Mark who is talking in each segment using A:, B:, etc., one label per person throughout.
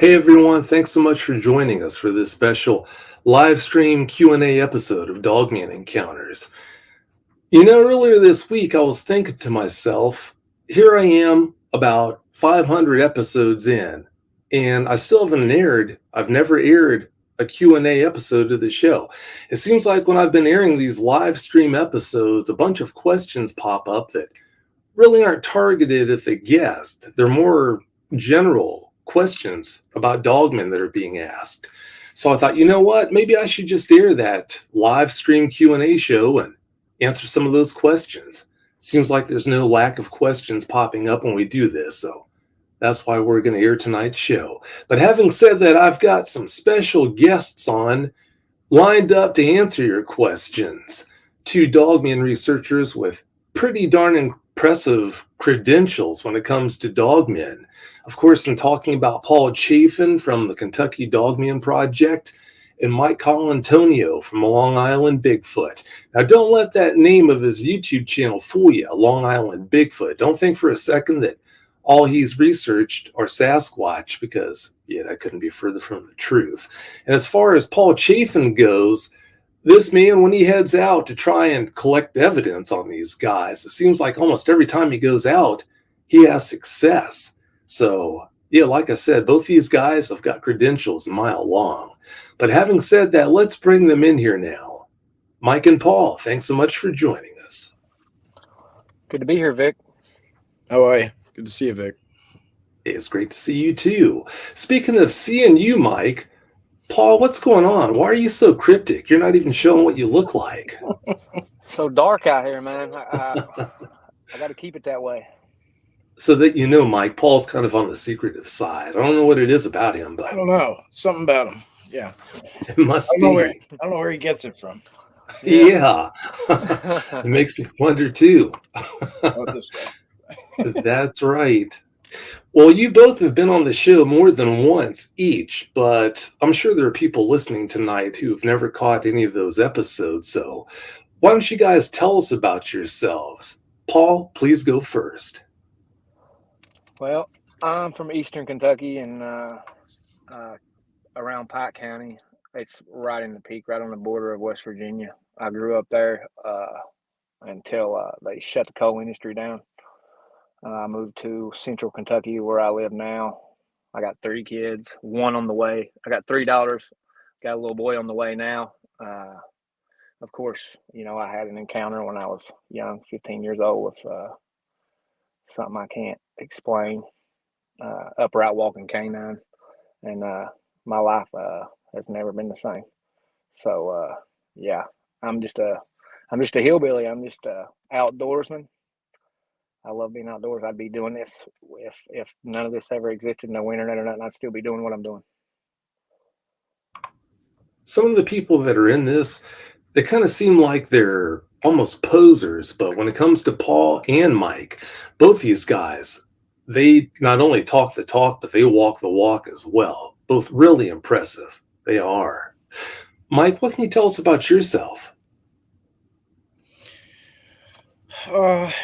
A: Hey everyone, thanks so much for joining us for this special live stream Q&A episode of Dogman Encounters. Earlier this week I was thinking to myself, here I am about 500 episodes in, and I've never aired a Q&A episode of the show. It seems like when I've been airing these live stream episodes, a bunch of questions pop up that really aren't targeted at the guest. They're more general questions about dogmen that are being asked. So I thought, you know what? Maybe I should just air that live stream Q&A show and answer some of those questions. Seems like there's no lack of questions popping up when we do this, so that's why we're going to air tonight's show. But having said that, I've got some special guests on lined up to answer your questions. Two dogman researchers with pretty darn impressive credentials when it comes to dogmen. Of course, I'm talking about Paul Chafin from the Kentucky Dogman Project and Mike Colontonio from Island Bigfoot. Now, don't let that name of his YouTube channel fool you, Long Island Bigfoot. Don't think for a second that all he's researched are Sasquatch, because, that couldn't be further from the truth. And as far as Paul Chafin goes, this man, when he heads out to try and collect evidence on these guys, it seems like almost every time he goes out, he has success. So, like I said, both these guys have got credentials a mile long. But having said that, let's bring them in here now. Mike and Paul, thanks so much for joining us.
B: Good to be here, Vic.
C: How are you? Good to see you, Vic.
A: It's great to see you, too. Speaking of seeing you, Mike, Paul, what's going on? Why are you so cryptic? You're not even showing what you look like.
B: So dark out here, man. I got to keep it that way.
A: So that Mike, Paul's kind of on the secretive side. I don't know what it is about him, but
C: I don't know. Something about him. Yeah.
A: It must be.
C: I don't know where he gets it from.
A: Yeah. It makes me wonder, too.
C: This way.
A: That's right. Well, you both have been on the show more than once each, but I'm sure there are people listening tonight who have never caught any of those episodes. So why don't you guys tell us about yourselves? Paul, please go first.
B: Well, I'm from Eastern Kentucky and around Pike County. It's right in the peak, right on the border of West Virginia. I grew up there until they shut the coal industry down. I moved to Central Kentucky, where I live now. I got 3 kids, one on the way. I got 3 daughters, got a little boy on the way now. Of course, I had an encounter when I was young, 15 years old, with something I can't explain, upright walking canine, and my life has never been the same. So, I'm just a hillbilly. I'm just a outdoorsman. I love being outdoors. I'd be doing this if none of this ever existed, no internet or nothing. I'd still be doing what I'm doing.
A: Some of the people that are in this, they kind of seem like they're almost posers, but when it comes to Paul and Mike, both these guys, they not only talk the talk, but they walk the walk as well. Both really impressive. They are. Mike, what can you tell us about yourself?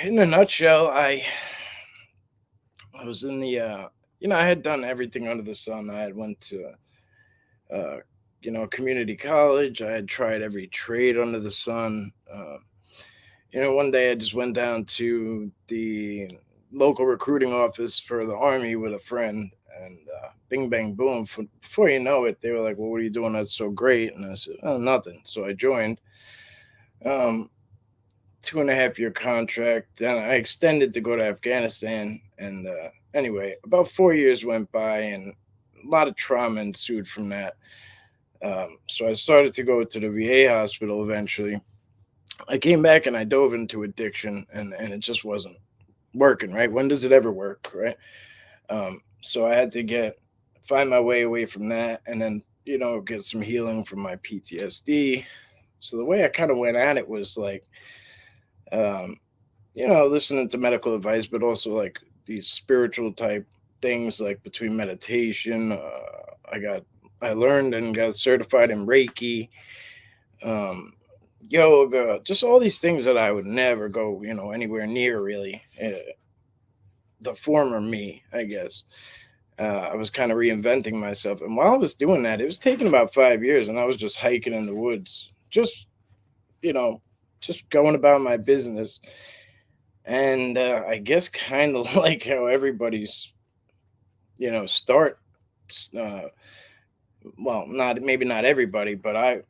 C: In a nutshell, I was in the, I had done everything under the sun. I had went to, community college. I had tried every trade under the sun. One day I just went down to the local recruiting office for the Army with a friend, and bing, bang, boom. Before you know it, they were like, well, what are you doing that's so great? And I said, oh, nothing. So I joined. 2.5-year contract, and I extended to go to Afghanistan. And anyway, about 4 years went by, and a lot of trauma ensued from that. So I started to go to the VA hospital eventually. I came back and I dove into addiction, and it just wasn't working, right? When does it ever work, right? So I had to find my way away from that, and then, get some healing from my PTSD. So the way I kind of went at it was like, listening to medical advice, but also like these spiritual type things, like between meditation. I learned and got certified in Reiki, yoga, just all these things that I would never go, anywhere near really. The former me, I guess. I was kind of reinventing myself. And while I was doing that, it was taking about 5 years, and I was just hiking in the woods, just, just going about my business. And I guess kind of like how everybody's, start, uh, well, not maybe not everybody, but I,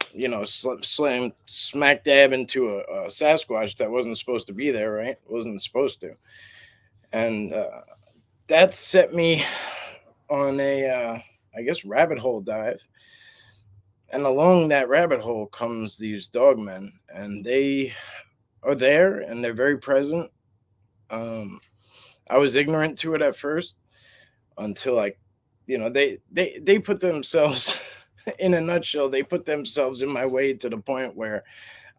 C: slam smack dab into a Sasquatch that wasn't supposed to be there, right? Wasn't supposed to. And that set me on a, I guess, rabbit hole dive. And along that rabbit hole comes these dogmen, and they are there and they're very present. Um, I was ignorant to it at first until they put themselves in a nutshell. They put themselves in my way to the point where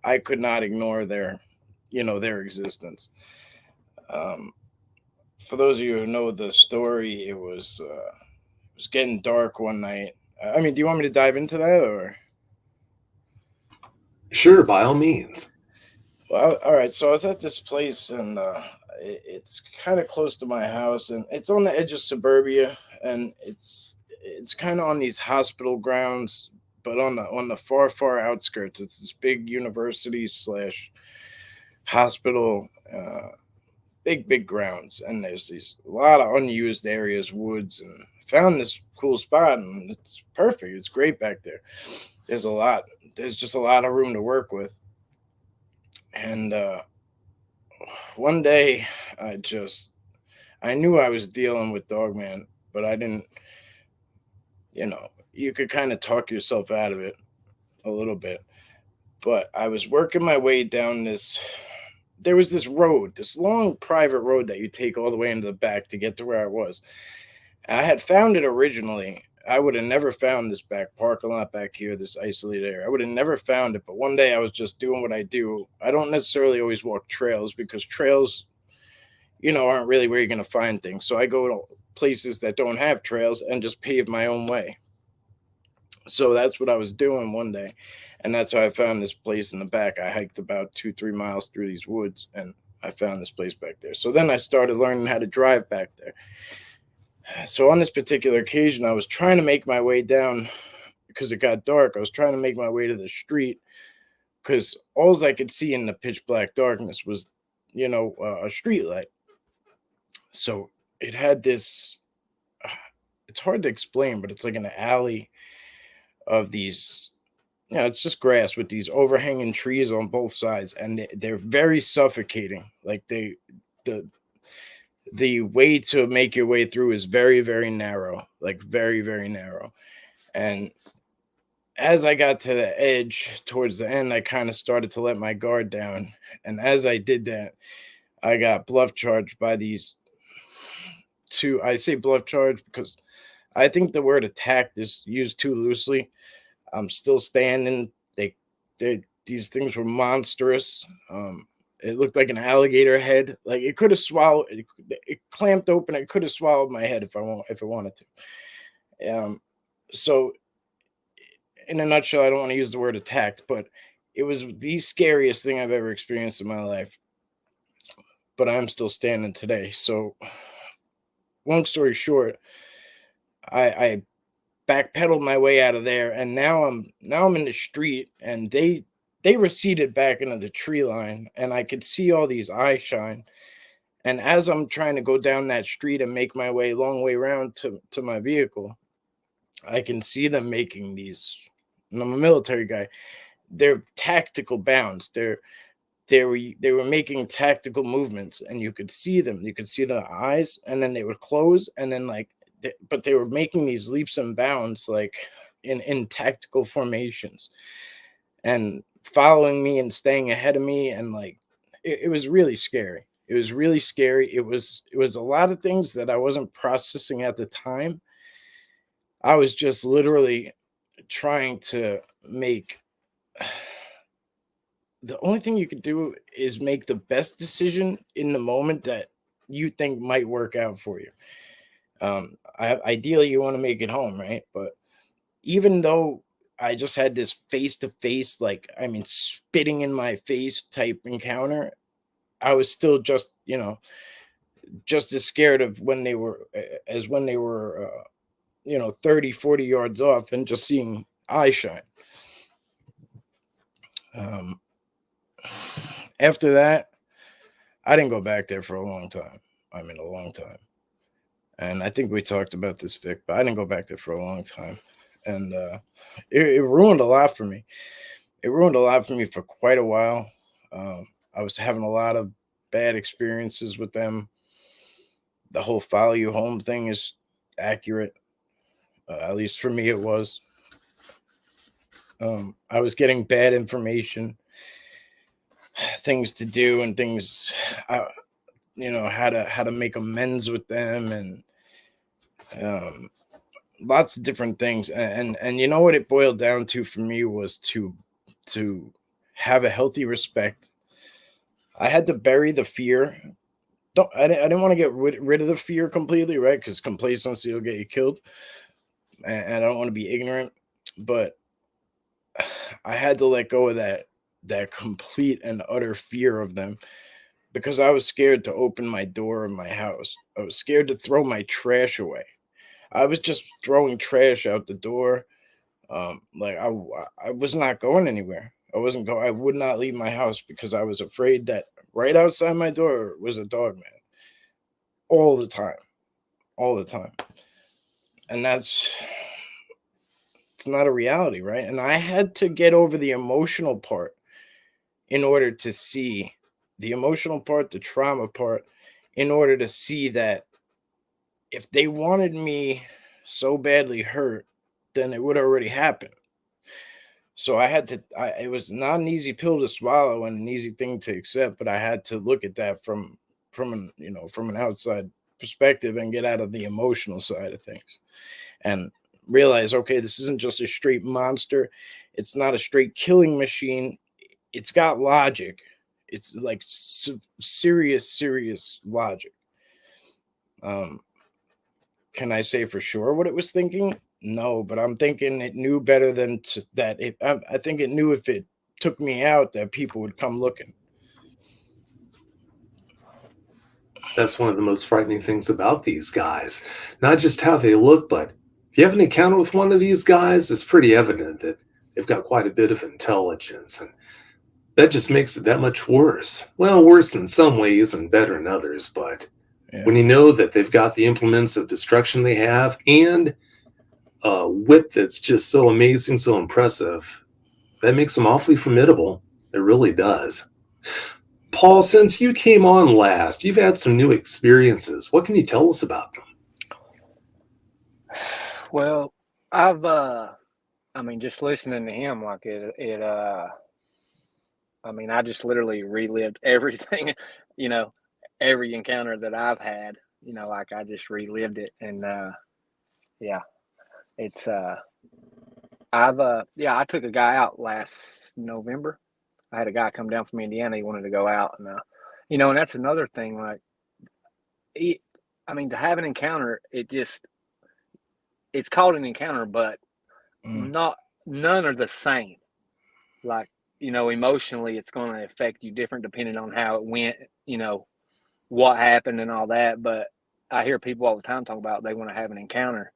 C: I could not ignore their existence. Um, for those of you who know the story, it was getting dark one night. I mean, do you want me to dive into that or?
A: Sure, by all means.
C: Well, all right. So I was at this place, and it's kind of close to my house, and it's on the edge of suburbia, and it's kind of on these hospital grounds, but on the far outskirts. It's this big university slash hospital, big grounds, and there's these a lot of unused areas, woods, and I found this cool spot, and it's perfect. It's great back there. There's a lot. There's just a lot of room to work with. And one day I knew I was dealing with Dogman, but I didn't, you could kind of talk yourself out of it a little bit. But I was working my way down there was this road, this long private road that you take all the way into the back to get to where I was. I had found it originally. I would have never found this back parking lot back here, this isolated area. I would have never found it. But one day I was just doing what I do. I don't necessarily always walk trails because trails, aren't really where you're going to find things. So I go to places that don't have trails and just pave my own way. So that's what I was doing one day. And that's how I found this place in the back. I hiked about 2-3 miles through these woods, and I found this place back there. So then I started learning how to drive back there. So on this particular occasion, I was trying to make my way down because it got dark. I was trying to make my way to the street because all I could see in the pitch black darkness was, a street light. So it had this, it's hard to explain, but it's like an alley of these, it's just grass with these overhanging trees on both sides. And they're very suffocating. Like the way to make your way through is very, very narrow, like very, very narrow. And as I got to the edge towards the end, I kind of started to let my guard down. And as I did that, I got bluff charged by these two. I say bluff charged because I think the word attacked is used too loosely. I'm still standing. These things were monstrous. It looked like an alligator head. Like it could have swallowed. It clamped open. It could have swallowed my head if it wanted to. So, in a nutshell, I don't want to use the word attacked, but it was the scariest thing I've ever experienced in my life. But I'm still standing today. So, long story short, I backpedaled my way out of there, and now I'm in the street, and they receded back into the tree line, and I could see all these eyes shine. And as I'm trying to go down that street and make my way long way around to my vehicle, I can see them making these. And I'm a military guy. They're tactical bounds. They were making tactical movements, and you could see them. You could see the eyes, and then they would close, and then but they were making these leaps and bounds, like in tactical formations, and following me and staying ahead of me, and like it was really scary. It was really scary. It was a lot of things that I wasn't processing at the time. I was just literally trying to make the only thing you could do is make the best decision in the moment that you think might work out for you. Ideally, you want to make it home, right? But even though I just had this face to face, spitting in my face type encounter, I was still just, just as scared of when they were 30, 40 yards off and just seeing eye shine. After that, I didn't go back there for a long time. I mean, a long time. And I think we talked about this, Vic, but I didn't go back there for a long time. And it ruined a lot for me. It ruined a lot for me for quite a while. I was having a lot of bad experiences with them. The whole follow you home thing is accurate. At least for me, it was. I was getting bad information, things to do, and things, how to make amends with them, and lots of different things. And you know what it boiled down to for me was to have a healthy respect. I had to bury the fear. I didn't want to get rid of the fear completely, right? Because complacency will get you killed. And I don't want to be ignorant, but I had to let go of that complete and utter fear of them, because I was scared to open my door in my house. I was scared to throw my trash away. I was just throwing trash out the door. Like I was not going anywhere. I would not leave my house because I was afraid that right outside my door was a dog man. All the time. And it's not a reality, right? And I had to get over the emotional part in order to see the emotional part, the trauma part, in order to see that if they wanted me so badly hurt, then it would already happen. So it was not an easy pill to swallow and an easy thing to accept, but I had to look at that from an outside perspective and get out of the emotional side of things and realize, okay, this isn't just a straight monster. It's not a straight killing machine. It's got logic. It's like serious logic. Can I say for sure what it was thinking? No, but I'm thinking it knew better than that. I think it knew if it took me out that people would come looking.
A: That's one of the most frightening things about these guys. Not just how they look, but if you have an encounter with one of these guys, it's pretty evident that they've got quite a bit of intelligence. And that just makes it that much worse. Well, worse in some ways and better in others. But when you know that they've got the implements of destruction they have and wit that's just so amazing, so impressive, that makes them awfully formidable. It really does. Paul, since you came on last, you've had some new experiences. What can you tell us about them?
B: Well, I've just listening to him, like I just literally relived everything, every encounter that I've had, like I just relived it. And it's I took a guy out last November. I had a guy come down from Indiana. He wanted to go out, and and that's another thing. Like, to have an encounter, it's called an encounter, but none are the same. Like, emotionally, it's going to affect you different depending on how it went. What happened and all that. But I hear people all the time talk about they want to have an encounter,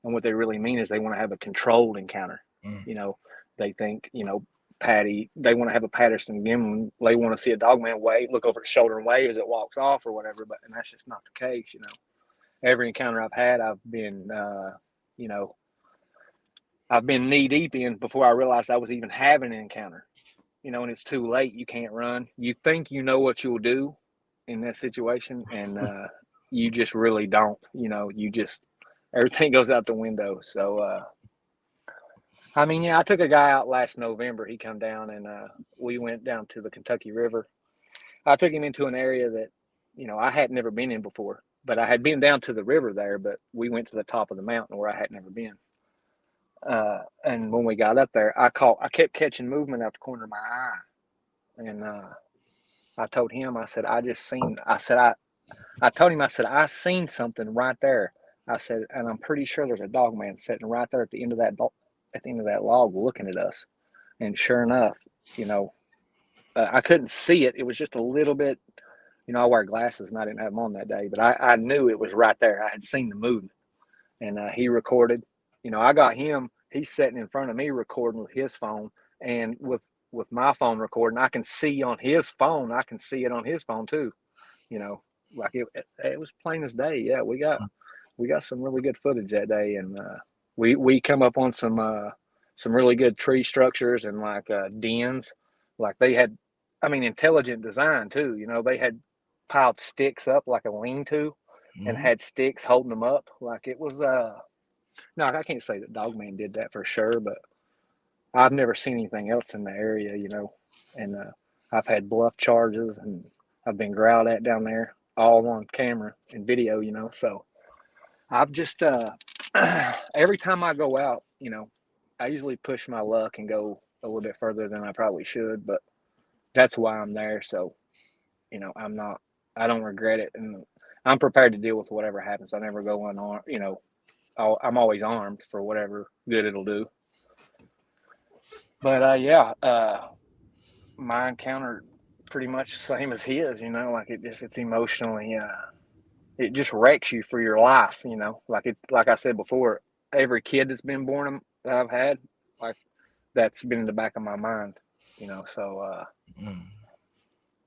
B: and what they really mean is they want to have a controlled encounter. They think, Patty, they want to have a Patterson Gimlin. They want to see a dogman wave, look over his shoulder and wave as it walks off or whatever. And that's just not the case. Every encounter I've had, I've been, I've been knee deep in before I realized I was even having an encounter. And it's too late. You can't run. You think you know what you'll do in that situation, and you just really don't. Everything goes out the window. So, I took a guy out last November. He come down, and we went down to the Kentucky River. I took him into an area that, I had never been in before, but I had been down to the river there, but we went to the top of the mountain where I had never been. And when we got up there, I kept catching movement out the corner of my eye. And I told him, I said, I told him, I said, I seen something right there. I said, and I'm pretty sure there's a dog man sitting right there at the end of that log looking at us. And sure enough, I couldn't see it. It was just a little bit, I wear glasses and I didn't have them on that day, but I knew it was right there. I had seen the movement, and he recorded. I got him. He's sitting in front of me recording with his phone, and with my phone recording, I can see on his phone. I can see it on his phone too. Like it was plain as day. Yeah, we got some really good footage that day, and we come up on some really good tree structures and like dens. Like they had, intelligent design too. They had piled sticks up like a lean-to, and had sticks holding them up. Like it was no, I can't say that Dogman did that for sure, but I've never seen anything else in the area, and I've had bluff charges, and I've been growled at down there, all on camera and video, so I've just every time I go out, I usually push my luck and go a little bit further than I probably should, but that's why I'm there. So, I don't regret it, and I'm prepared to deal with whatever happens. I never go unarmed, I'm always armed for whatever good it'll do. But my encounter pretty much the same as his, like it's emotionally, it just wrecks you for your life, like I said before, every kid that's been born that I've had, like that's been in the back of my mind, so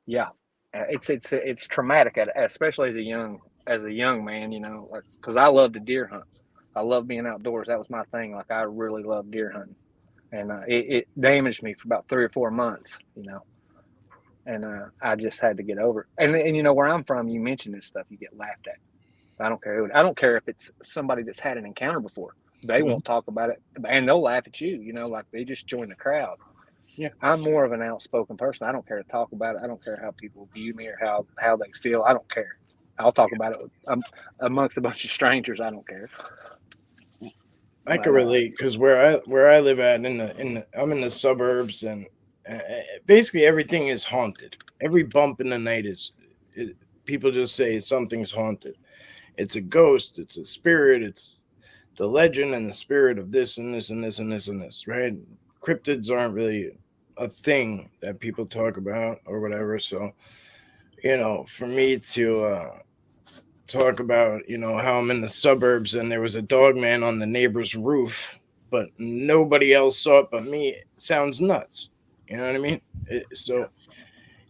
B: yeah, it's traumatic, especially as a young man, like because I love to deer hunt. I love being outdoors. That was my thing. Like I really love deer hunting, and it damaged me for about 3 or 4 months, and I just had to get over it. And where I'm from, you mention this stuff, you get laughed at. I don't care. I don't care if it's somebody that's had an encounter before. They won't talk about it, and they'll laugh at you. Like they just join the crowd. Yeah, I'm more of an outspoken person. I don't care to talk about it. I don't care how people view me or how they feel. I don't care. I'll talk about it amongst a bunch of strangers. I don't care.
C: I can relate because where I live at I'm in the suburbs, and basically everything is haunted. Every bump in the night people just say something's haunted. It's a ghost. It's a spirit. It's the legend and the spirit of this and this and this and this and this. Right? Cryptids aren't really a thing that people talk about or whatever. So, for me to talk about, how I'm in the suburbs and there was a dogman on the neighbor's roof, but nobody else saw it but me, it sounds nuts. You know what I mean?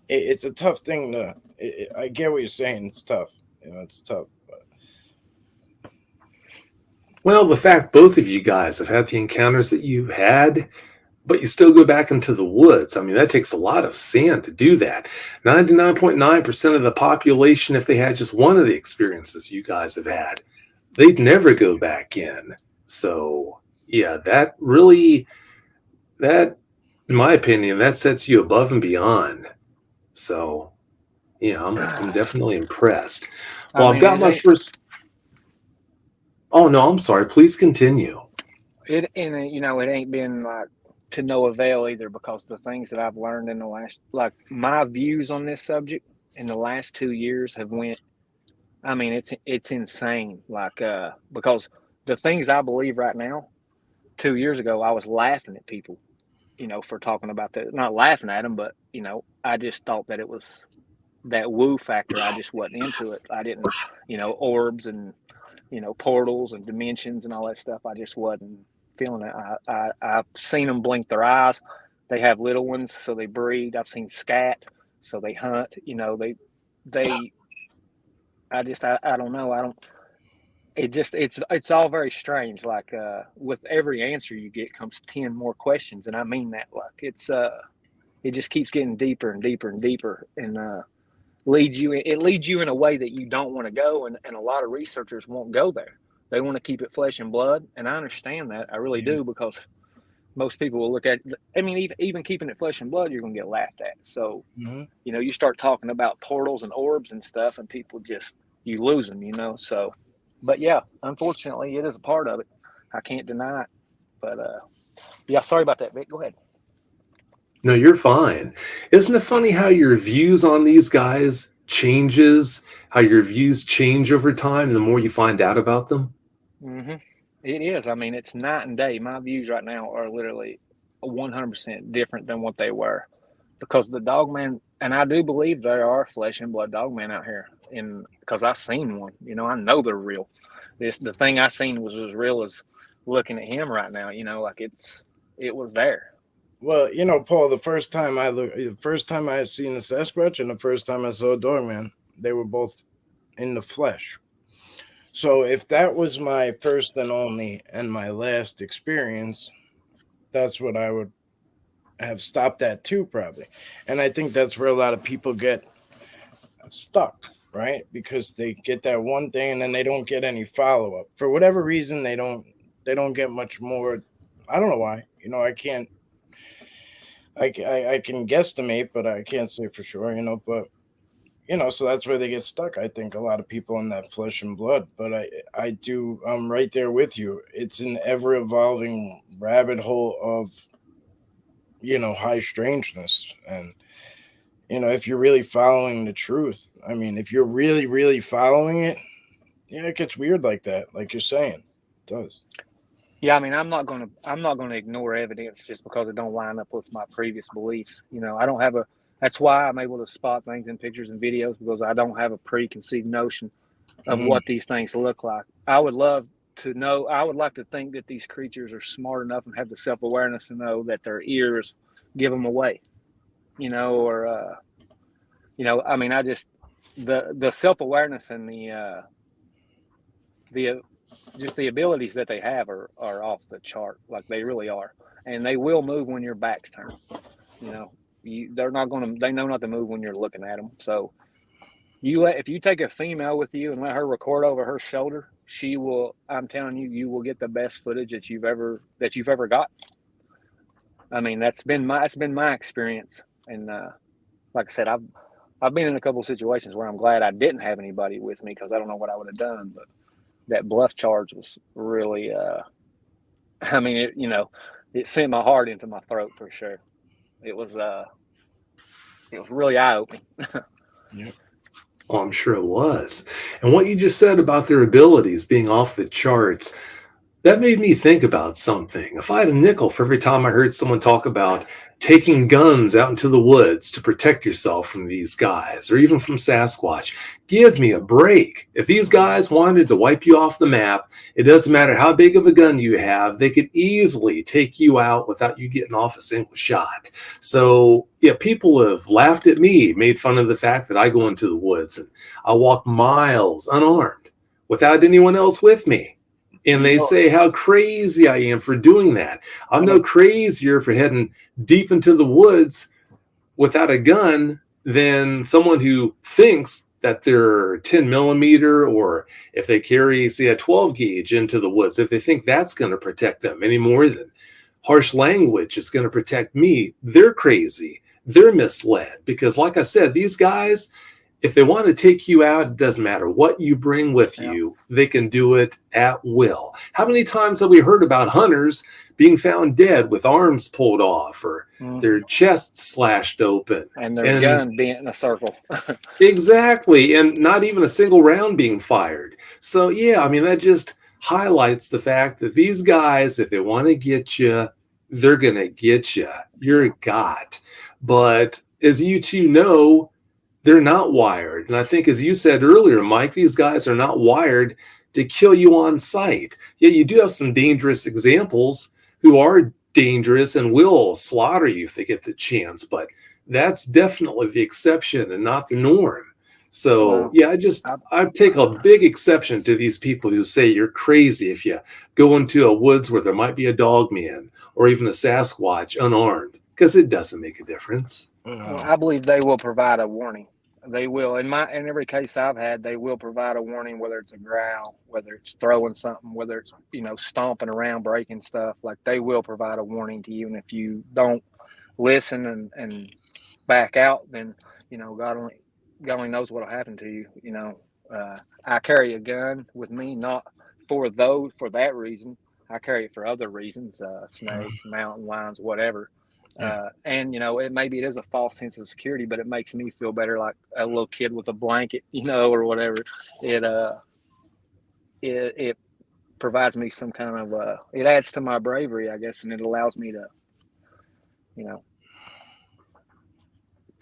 C: It's a tough thing I get what you're saying. It's tough. It's tough. But.
A: Well, the fact both of you guys have had the encounters that you had, but you still go back into the woods. That takes a lot of sand to do that. 99.9% of the population, if they had just one of the experiences you guys have had, they'd never go back in. So, yeah, that really, in my opinion, that sets you above and beyond. So, yeah, I'm definitely impressed. Well, I've got my first... Oh, no, I'm sorry. Please continue.
B: It ain't been like to no avail either, because the things that I've learned in the last, like my views on this subject in the last 2 years have went, it's insane. Like, because the things I believe right now, 2 years ago, I was laughing at people, for talking about that, not laughing at them, but, I just thought that it was that woo factor. I just wasn't into it. I didn't, orbs and, portals and dimensions and all that stuff. I just wasn't feeling it. I've seen them blink their eyes. They have little ones, so they breed. I've seen scat, so they hunt. I don't know. It's all very strange. Like with every answer you get comes 10 more questions, and I mean that. Like it just keeps getting deeper and deeper and deeper, and leads you in a way that you don't want to go, and a lot of researchers won't go there. They want to keep it flesh and blood, and I understand that. I really do, because most people will look at even keeping it flesh and blood, you're going to get laughed at. So you start talking about portals and orbs and stuff, and people you lose them, so. But yeah, unfortunately, it is a part of it. I can't deny it. But yeah, sorry about that, Vic. Go ahead.
A: No, you're fine. Isn't it funny how your views on these guys changes, how your views change over time the more you find out about them?
B: Mm-hmm. It is. It's night and day. My views right now are literally 100% different than what they were because the dogman, and I do believe there are flesh and blood dogmen out here, because I seen one. You know, I know they're real. The thing I seen was as real as looking at him right now. You know, like it was there.
C: Well, you know, Paul, the first time I had seen a Sasquatch and the first time I saw a Dogman, they were both in the flesh. So if that was my first and only and my last experience, that's what I would have stopped at too, probably. And I think that's where a lot of people get stuck, right? Because they get that one thing and then they don't get any follow-up. For whatever reason, they don't get much more. I don't know why. You know, I can guesstimate, but I can't say for sure, you know, but you know, so that's where they get stuck. I think a lot of people in that flesh and blood, but I'm right there with you. It's an ever evolving rabbit hole of, you know, high strangeness. And, you know, if you're really following the truth, I mean, if you're really, really following it, yeah, it gets weird like that. Like you're saying, it does.
B: Yeah, I mean, I'm not gonna ignore evidence just because it don't line up with my previous beliefs. You know, I don't have that's why I'm able to spot things in pictures and videos, because I don't have a preconceived notion of what these things look like. I would like to think that these creatures are smart enough and have the self-awareness to know that their ears give them away, you know, or, you know, I mean, the self-awareness and just the abilities that they have are off the chart. Like, they really are. And they will move when your back's turned, you know. They know not to move when you're looking at them. So if you take a female with you and let her record over her shoulder, I'm telling you, you will get the best footage that you've ever got. I mean, that's been my experience. And like I said, I've been in a couple of situations where I'm glad I didn't have anybody with me, because I don't know what I would have done. But that bluff charge was really, I mean, it sent my heart into my throat for sure. It was really eye-opening.
C: Yep.
A: Oh, I'm sure it was. And what you just said about their abilities being off the charts, that made me think about something. If I had a nickel for every time I heard someone talk about taking guns out into the woods to protect yourself from these guys, or even from Sasquatch, give me a break. If these guys wanted to wipe you off the map, it doesn't matter how big of a gun you have, they could easily take you out without you getting off a single shot. So, yeah, people have laughed at me, made fun of the fact that I go into the woods and I walk miles unarmed without anyone else with me. And they say how crazy I am for doing that. I'm no crazier for heading deep into the woods without a gun than someone who thinks that they're 10 millimeter, or if they carry, say, a 12 gauge into the woods, if they think that's going to protect them any more than harsh language is going to protect me, they're crazy. They're misled. Because like I said, these guys, if they want to take you out, it doesn't matter what you bring with you. They can do it at will. How many times have we heard about hunters being found dead with arms pulled off, or their chests slashed open,
B: and their gun bent in a circle?
A: Exactly. And not even a single round being fired. So, yeah, I mean, that just highlights the fact that these guys, if they want to get you, they're going to get you. You're got. But as you two know, they're not wired. And I think, as you said earlier, Mike, these guys are not wired to kill you on sight. Yeah, you do have some dangerous examples who are dangerous and will slaughter you if they get the chance, but that's definitely the exception and not the norm. So, yeah, I take a big exception to these people who say you're crazy if you go into a woods where there might be a dogman or even a Sasquatch unarmed, because it doesn't make a difference.
B: Well, I believe they will provide a warning. They will. In every case I've had, they will provide a warning, whether it's a growl, whether it's throwing something, whether it's, stomping around, breaking stuff. Like, they will provide a warning to you. And if you don't listen and back out, then, God only knows what'll happen to you. I carry a gun with me, not for that reason. I carry it for other reasons, snakes, mountain lions, whatever. And maybe it is a false sense of security, but it makes me feel better, like a little kid with a blanket, or whatever. It provides me some kind of it adds to my bravery, I guess, and it allows me to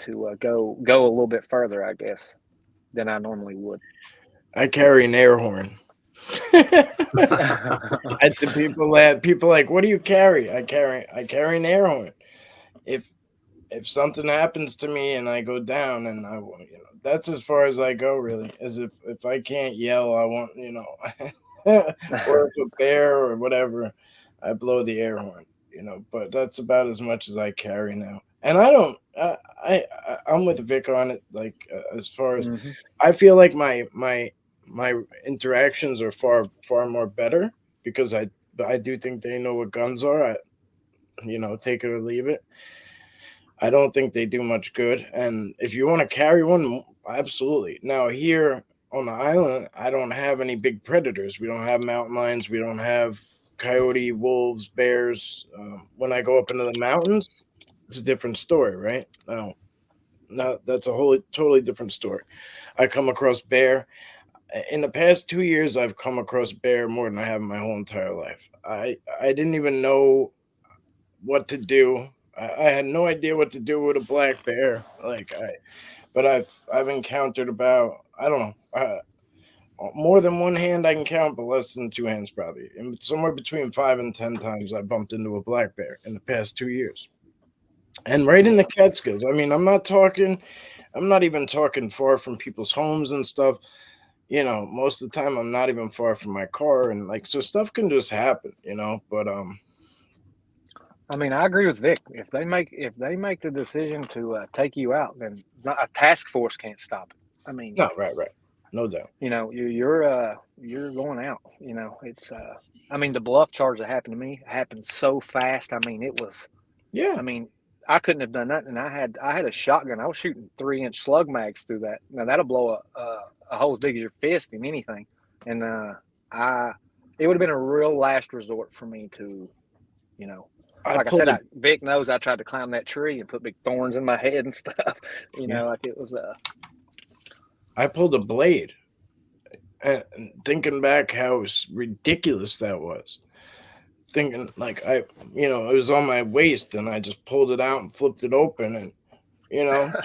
B: to go a little bit further, I guess, than I normally would.
C: I carry an air horn. I to people like, what do you carry? I carry an air horn. If something happens to me and I go down, and that's as far as I go, really. As if I can't yell, I want, or if a bear or whatever, I blow the air horn, but that's about as much as I carry now. And I'm with Vic on it. Like, as far as I feel like my interactions are far more better, because I do think they know what guns are. Take it or leave it. I don't think they do much good. And if you want to carry one, absolutely. Now, here on the island, I don't have any big predators. We don't have mountain lions. We don't have coyote, wolves, bears. When I go up into the mountains, it's a different story, right? No, that's a totally different story. I come across bear. In the past 2 years, I've come across bear more than I have in my whole entire life. I didn't even know what to do. I had no idea what to do with a black bear. But I've encountered about, I don't know, more than one hand I can count, but less than two hands probably. And somewhere between 5 and 10 times I bumped into a black bear in the past 2 years. And right in the Catskills. I mean, I'm not even talking far from people's homes and stuff. Most of the time I'm not even far from my car, and so stuff can just happen, but
B: I mean, I agree with Vic. If they make the decision to take you out, then a task force can't stop it. I mean,
C: no, right, no doubt.
B: You're going out. It's I mean, the bluff charge that happened to me happened so fast. I mean, it was.
C: Yeah.
B: I mean, I couldn't have done nothing. I had a shotgun. I was shooting 3-inch slug mags through that. Now that'll blow a hole as big as your fist in anything. And it would have been a real last resort for me to, Vic knows I tried to climb that tree and put big thorns in my head and stuff. Like it was.
C: I pulled a blade, and thinking back how ridiculous that was. Thinking it was on my waist, and I just pulled it out and flipped it open, and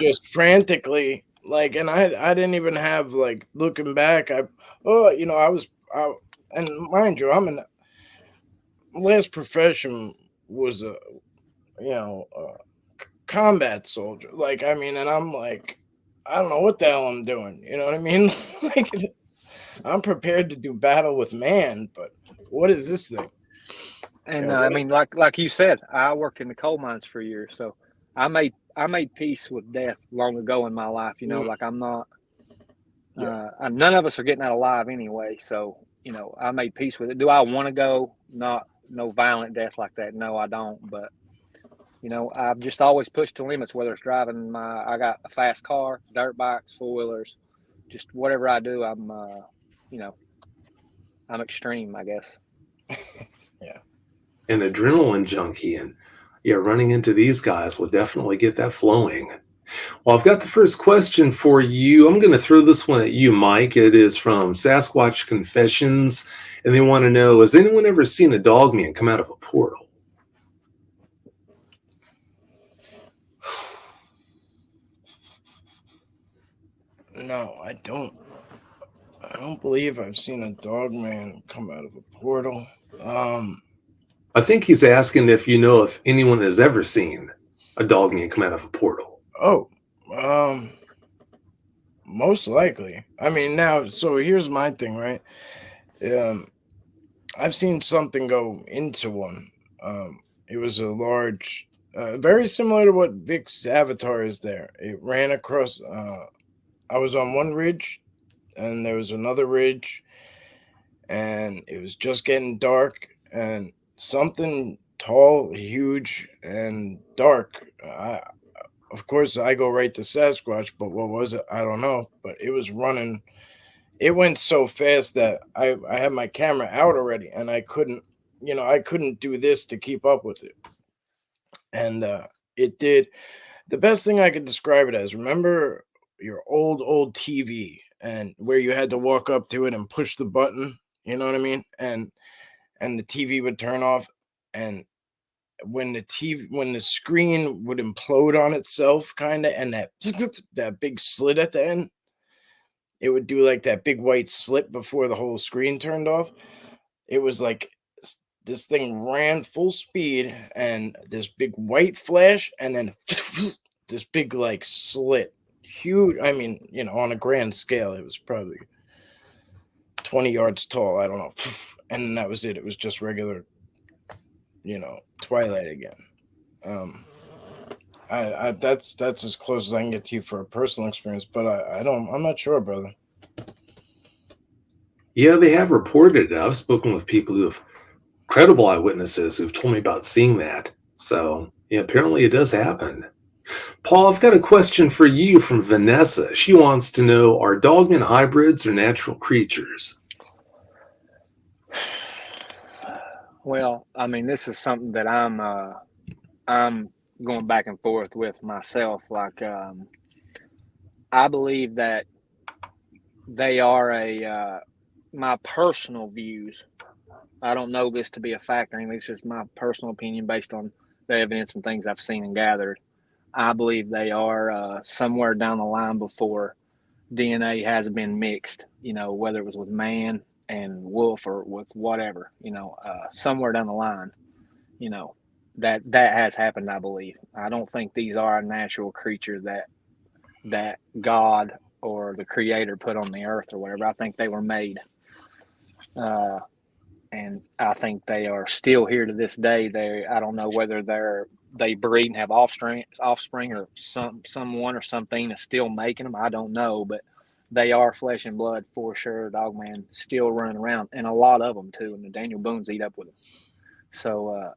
C: just frantically, and I didn't even have looking back. And mind you, I'm in last profession was a combat soldier. And I'm I don't know what the hell I'm doing. You know what I mean? I'm prepared to do battle with man, but what is this thing?
B: And I mean, like you said, I worked in the coal mines for years, so I made peace with death long ago in my life. I'm not. None of us are getting out alive anyway, so I made peace with it. Do I want to go? No violent death like that. No, I don't. But I've just always pushed the limits. Whether it's driving I got a fast car, dirt bikes, 4-wheelers, just whatever I do, I'm extreme, I guess.
C: Yeah.
A: An adrenaline junkie, and running into these guys will definitely get that flowing. Well, I've got the first question for you. I'm going to throw this one at you, Mike. It is from Sasquatch Confessions, and they want to know, has anyone ever seen a dogman come out of a portal?
C: No, I don't believe I've seen a dogman come out of a portal.
A: I think he's asking if anyone has ever seen a dogman come out of a portal.
C: Oh, most likely. I mean, now, so here's my thing, right? I've seen something go into one. It was a large, very similar to what Vic's avatar is there. It ran across, I was on one ridge, and there was another ridge, and it was just getting dark, and something tall, huge, and dark. Of course, I go right to Sasquatch, but what was it? I don't know. But it was running. It went so fast that I had my camera out already, and I couldn't do this to keep up with it. And it did. The best thing I could describe it as, remember your old TV, and where you had to walk up to it and push the button, you know what I mean? And the TV would turn off, and when the screen would implode on itself, kind of, and that big slit at the end, it would do like that big white slit before the whole screen turned off. It was like this thing ran full speed, and this big white flash, and then this big like slit, huge. I mean, on a grand scale, it was probably 20 yards tall. I don't know, and then that was it. It was just regular, twilight again. That's as close as I can get to you for a personal experience, but I'm not sure, brother.
A: Yeah, they have reported it. I've spoken with people who have credible eyewitnesses who've told me about seeing that. So, yeah, apparently it does happen. Paul, I've got a question for you from Vanessa. She wants to know, are Dogman hybrids or natural creatures?
B: Well, I mean, this is something that I'm going back and forth with myself. Like, I believe that they are my personal views. I don't know this to be a fact or anything. It's just my personal opinion based on the evidence and things I've seen and gathered. I believe they are somewhere down the line before DNA has been mixed, whether it was with man and wolf or with whatever, somewhere down the line, that has happened, I believe. I don't think these are a natural creature that God or the creator put on the earth or whatever. I think they were made. And I think they are still here to this day. I don't know whether they breed and have offspring or someone or something is still making them. I don't know, but they are flesh and blood for sure. Dogman still running around, and a lot of them too. And the Daniel Boones eat up with them. So,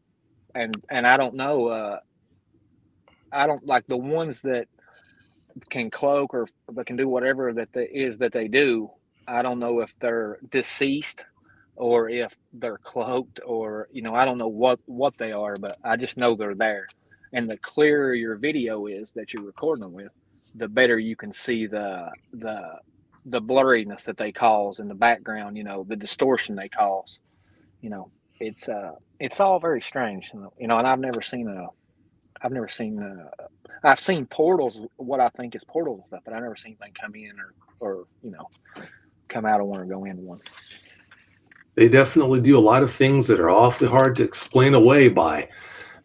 B: and I don't know. I don't like the ones that can cloak or that can do whatever that they do. I don't know if they're deceased or if they're cloaked or, I don't know what they are, but I just know they're there. And the clearer your video is that you're recording them with, the better you can see the blurriness that they cause in the background, the distortion they cause. It's all very strange, and I've seen portals, what I think is portals and stuff, but I've never seen anything come in or come out of one or go into one.
A: They definitely do a lot of things that are awfully hard to explain away by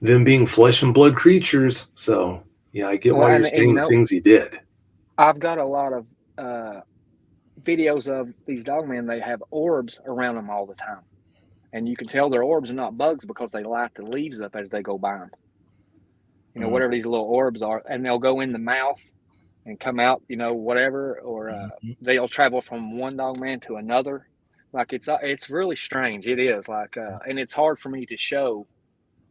A: them being flesh and blood creatures. So, yeah, I get why you're saying the things he did.
B: I've got a lot of videos of these dogmen. They have orbs around them all the time. And you can tell they're orbs and not bugs because they light the leaves up as they go by them. Whatever these little orbs are. And they'll go in the mouth and come out, whatever. Or they'll travel from one dogman to another. Like it's really strange. It is like, and it's hard for me to show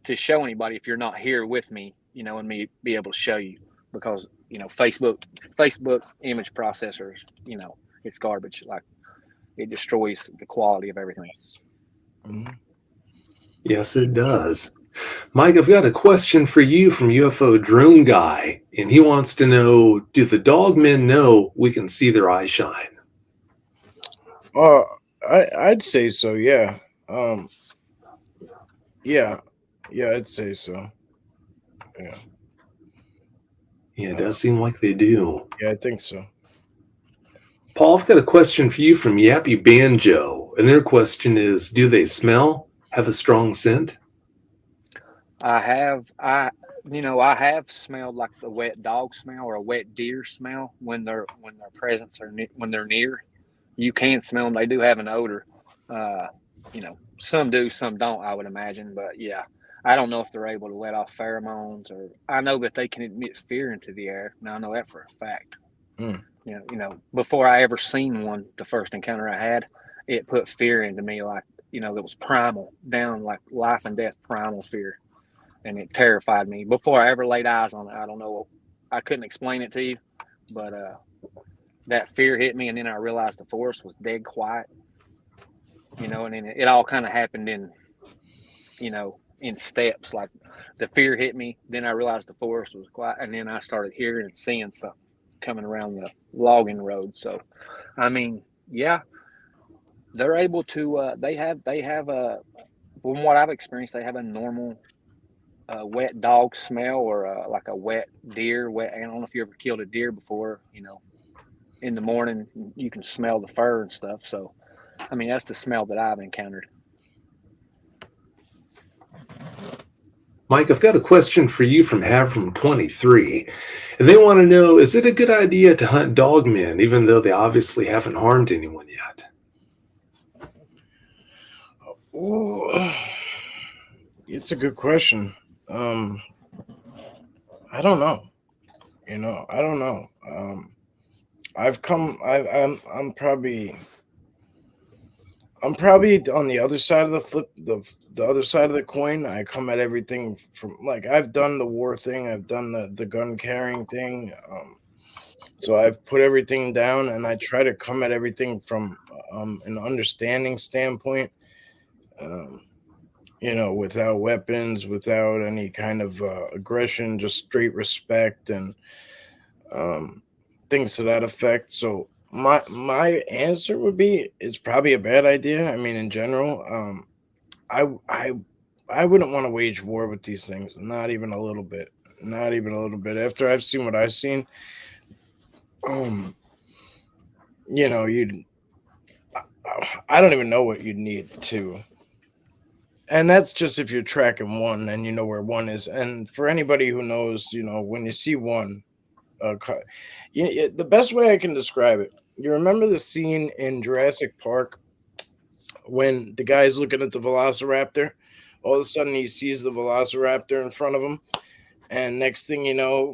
B: anybody if you're not here with me, and me be able to show you because, Facebook image processors, it's garbage. Like it destroys the quality of everything.
C: Mm-hmm.
A: Yes, it does. Mike, I've got a question for you from UFO Drone Guy, and he wants to know, do the dogmen know we can see their eye shine?
C: I'd say so, yeah. Yeah, I'd say so. Yeah.
A: Yeah, it does seem like they do.
C: Yeah, I think so.
A: Paul, I've got a question for you from Yappy Banjo, and their question is, do they smell? Have a strong scent?
B: I have smelled like the wet dog smell or a wet deer smell when their presence or when they're near. You can smell them. They do have an odor. Some do, some don't, I would imagine. But yeah, I don't know if they're able to let off pheromones, or I know that they can emit fear into the air. Now I know that for a fact. Before I ever seen one, the first encounter I had, it put fear into me, like, that was primal, down like life and death primal fear. And it terrified me before I ever laid eyes on it. I don't know. I couldn't explain it to you, but that fear hit me. And then I realized the forest was dead quiet, and then it all kind of happened in steps. Like the fear hit me. Then I realized the forest was quiet. And then I started hearing and seeing something coming around the logging road. So, I mean, yeah, they're able to, they have from what I've experienced, they have a normal wet dog smell or like a wet deer. I don't know if you ever killed a deer before. In the morning you can smell the fur and stuff. So, I mean, that's the smell that I've encountered.
A: Mike, I've got a question for you from Havram23, and they want to know, is it a good idea to hunt dogmen, even though they obviously haven't harmed anyone yet?
C: Ooh, it's a good question. I don't know. I don't know. I'm probably on the other side of the other side of the coin. I come at everything from, like, I've done the war thing, I've done the gun carrying thing. So I've put everything down, and I try to come at everything from an understanding standpoint. Without weapons, without any kind of aggression, just straight respect and things to that effect. So my answer would be, it's probably a bad idea. I mean, in general, I wouldn't want to wage war with these things. Not even a little bit. Not even a little bit. After I've seen what I've seen, I don't even know what you'd need to. And that's just if you're tracking one and you know where one is. And for anybody who knows, when you see one, the best way I can describe it, you remember the scene in Jurassic Park when the guy's looking at the velociraptor? All of a sudden he sees the velociraptor in front of him, and next thing you know,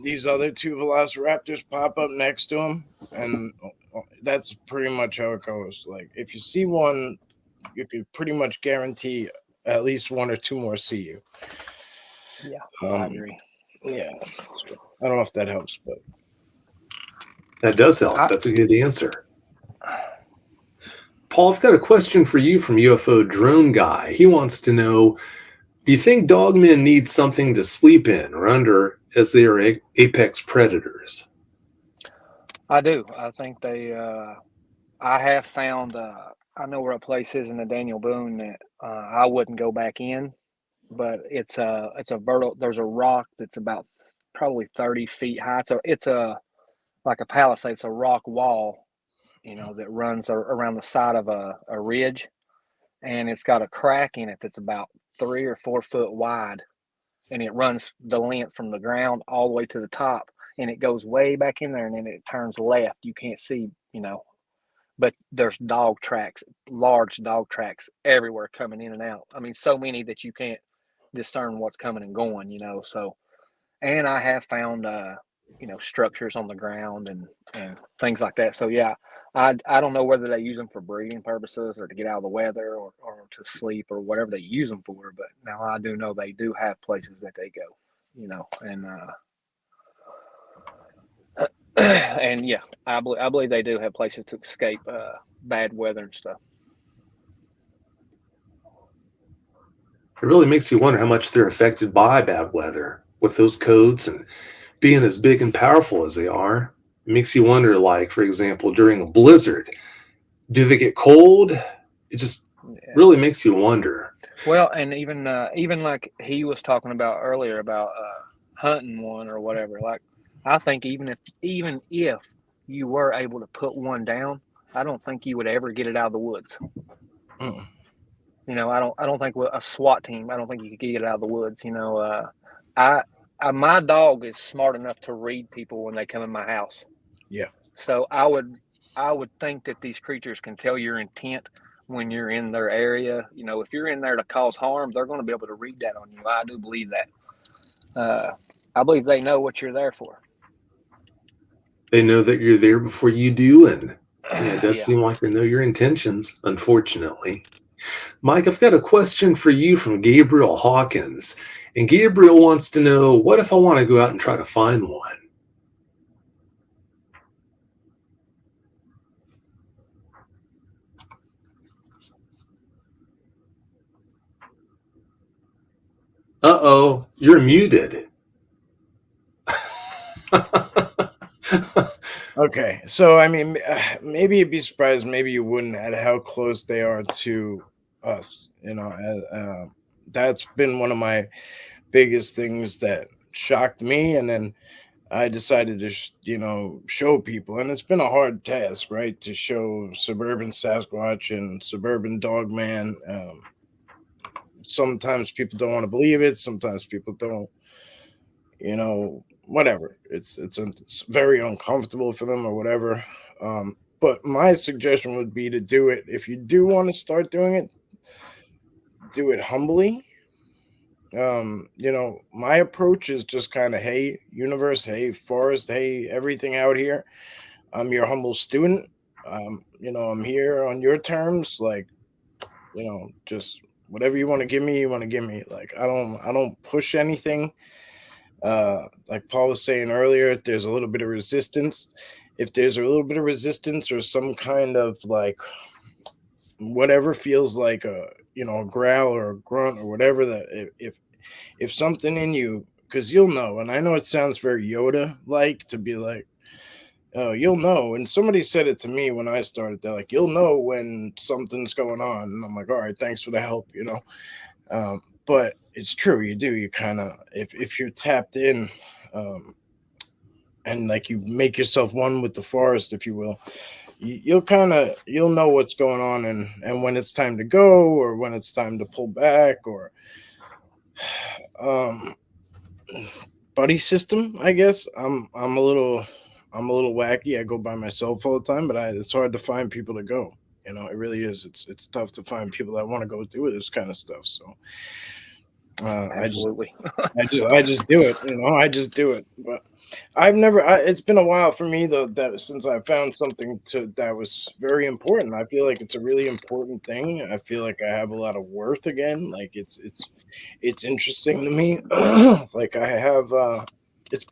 C: these other two velociraptors pop up next to him, and that's pretty much how it goes. Like, if you see one, you could pretty much guarantee at least one or two more see you.
B: Yeah, I agree.
C: Yeah, I don't know if that helps, but
A: that does help. That's a good answer. Paul, I've got a question for you from UFO Drone Guy. He wants to know, do you think dogmen need something to sleep in or under, as they are apex predators?
B: I do. I think they. I have found. I know where a place is in the Daniel Boone that I wouldn't go back in, but it's a vertical. There's a rock that's about probably 30 feet high. So it's like a palisade. It's a rock wall, that runs around the side of a ridge, and it's got a crack in it that's about 3 or 4 foot wide, and it runs the length from the ground all the way to the top, and it goes way back in there, and then it turns left. You can't see, but there's dog tracks, large dog tracks everywhere coming in and out. I mean, so many that you can't discern what's coming and going, so. And I have found structures on the ground and things like that. So yeah, I don't know whether they use them for breeding purposes or to get out of the weather or to sleep or whatever they use them for, but now I do know they do have places that they go, and and yeah, I believe they do have places to escape bad weather and stuff.
A: It really makes you wonder how much they're affected by bad weather with those codes, and being as big and powerful as they are. It makes you wonder, like, for example, during a blizzard, do they get cold? It just really makes you wonder.
B: Well, and even like he was talking about earlier about hunting one or whatever, like, I think even if you were able to put one down, I don't think you would ever get it out of the woods. I don't think with a SWAT team, I don't think you could get it out of the woods. My dog is smart enough to read people when they come in my house.
C: Yeah.
B: So I would think that these creatures can tell your intent when you're in their area. If you're in there to cause harm, they're going to be able to read that on you. I do believe that. I believe they know what you're there for.
A: They know that you're there before you do, and it does seem like they know your intentions, unfortunately. Mike, I've got a question for you from Gabriel Hawkins. And Gabriel wants to know, what if I want to go out and try to find one? Uh-oh, you're muted.
C: Okay, so I mean, maybe you'd be surprised, maybe you wouldn't, at how close they are to us. that's been one of my biggest things that shocked me. And then I decided to, show people. And it's been a hard task, right? To show suburban Sasquatch and suburban Dogman. Sometimes people don't want to believe it. Sometimes people don't, whatever. It's very uncomfortable for them or whatever. But my suggestion would be to do it. If you do want to start doing it, do it humbly. My approach is just kind of, hey, universe, hey, forest, hey, everything out here. I'm your humble student. I'm here on your terms. Like, just whatever you want to give me, you want to give me. Like, I don't push anything. Like Paul was saying earlier, if there's a little bit of resistance, or some kind of like whatever feels like a growl or a grunt or whatever, that if something in you, because you'll know. And I know it sounds very Yoda like to be like, oh, you'll know. And somebody said it to me when I started. They're like, you'll know when something's going on. And I'm like, all right, thanks for the help, but it's true. You do. You kind of, if you're tapped in, and like you make yourself one with the forest, if you will, you'll know what's going on, and when it's time to go or when it's time to pull back, or buddy system, I guess. I'm a little wacky. I go by myself all the time, but it's hard to find people to go. It really is. It's tough to find people that want to go do this kind of stuff. So
B: Absolutely.
C: I just do it. I just do it. But it's been a while for me though, that since I found something that was very important. I feel like it's a really important thing. I feel like I have a lot of worth again. Like it's interesting to me. Like I have I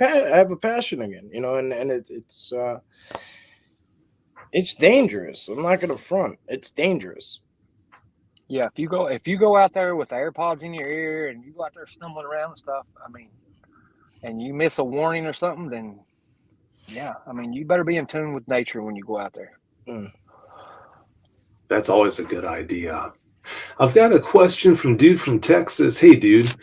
C: have a passion again, and it's dangerous. I'm not gonna front. It's dangerous.
B: Yeah, if you go out there with the AirPods in your ear and you go out there stumbling around and stuff, I mean, and you miss a warning or something, then yeah, I mean, you better be in tune with nature when you go out there.
A: That's always a good idea. I've got a question from dude from Texas. Hey, dude,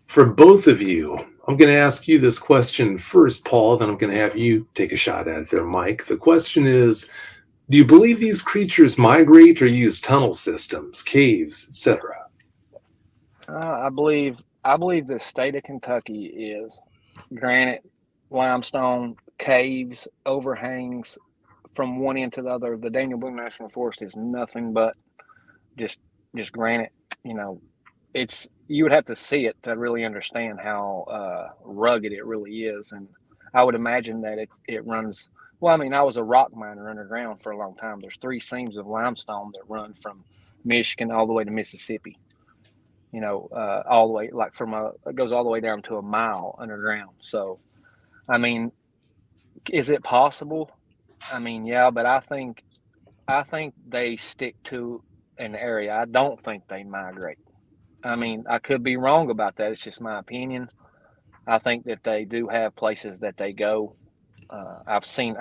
A: for both of you, I'm going to ask you this question first, Paul, then I'm going to have you take a shot at it there, Mike. The question is, do you believe these creatures migrate or use tunnel systems, caves, etc.?
B: I believe the state of Kentucky is granite, limestone, caves, overhangs from one end to the other. The Daniel Boone National Forest is nothing but just granite. You would have to see it to really understand how rugged it really is. And I would imagine that it runs. Well, I mean, I was a rock miner underground for a long time. There's 3 seams of limestone that run from Michigan all the way to Mississippi. All the way, like it goes all the way down to a mile underground. So, I mean, is it possible? I mean, yeah, but I think they stick to an area. I don't think they migrate. I mean, I could be wrong about that. It's just my opinion. I think that they do have places that they go. I've seen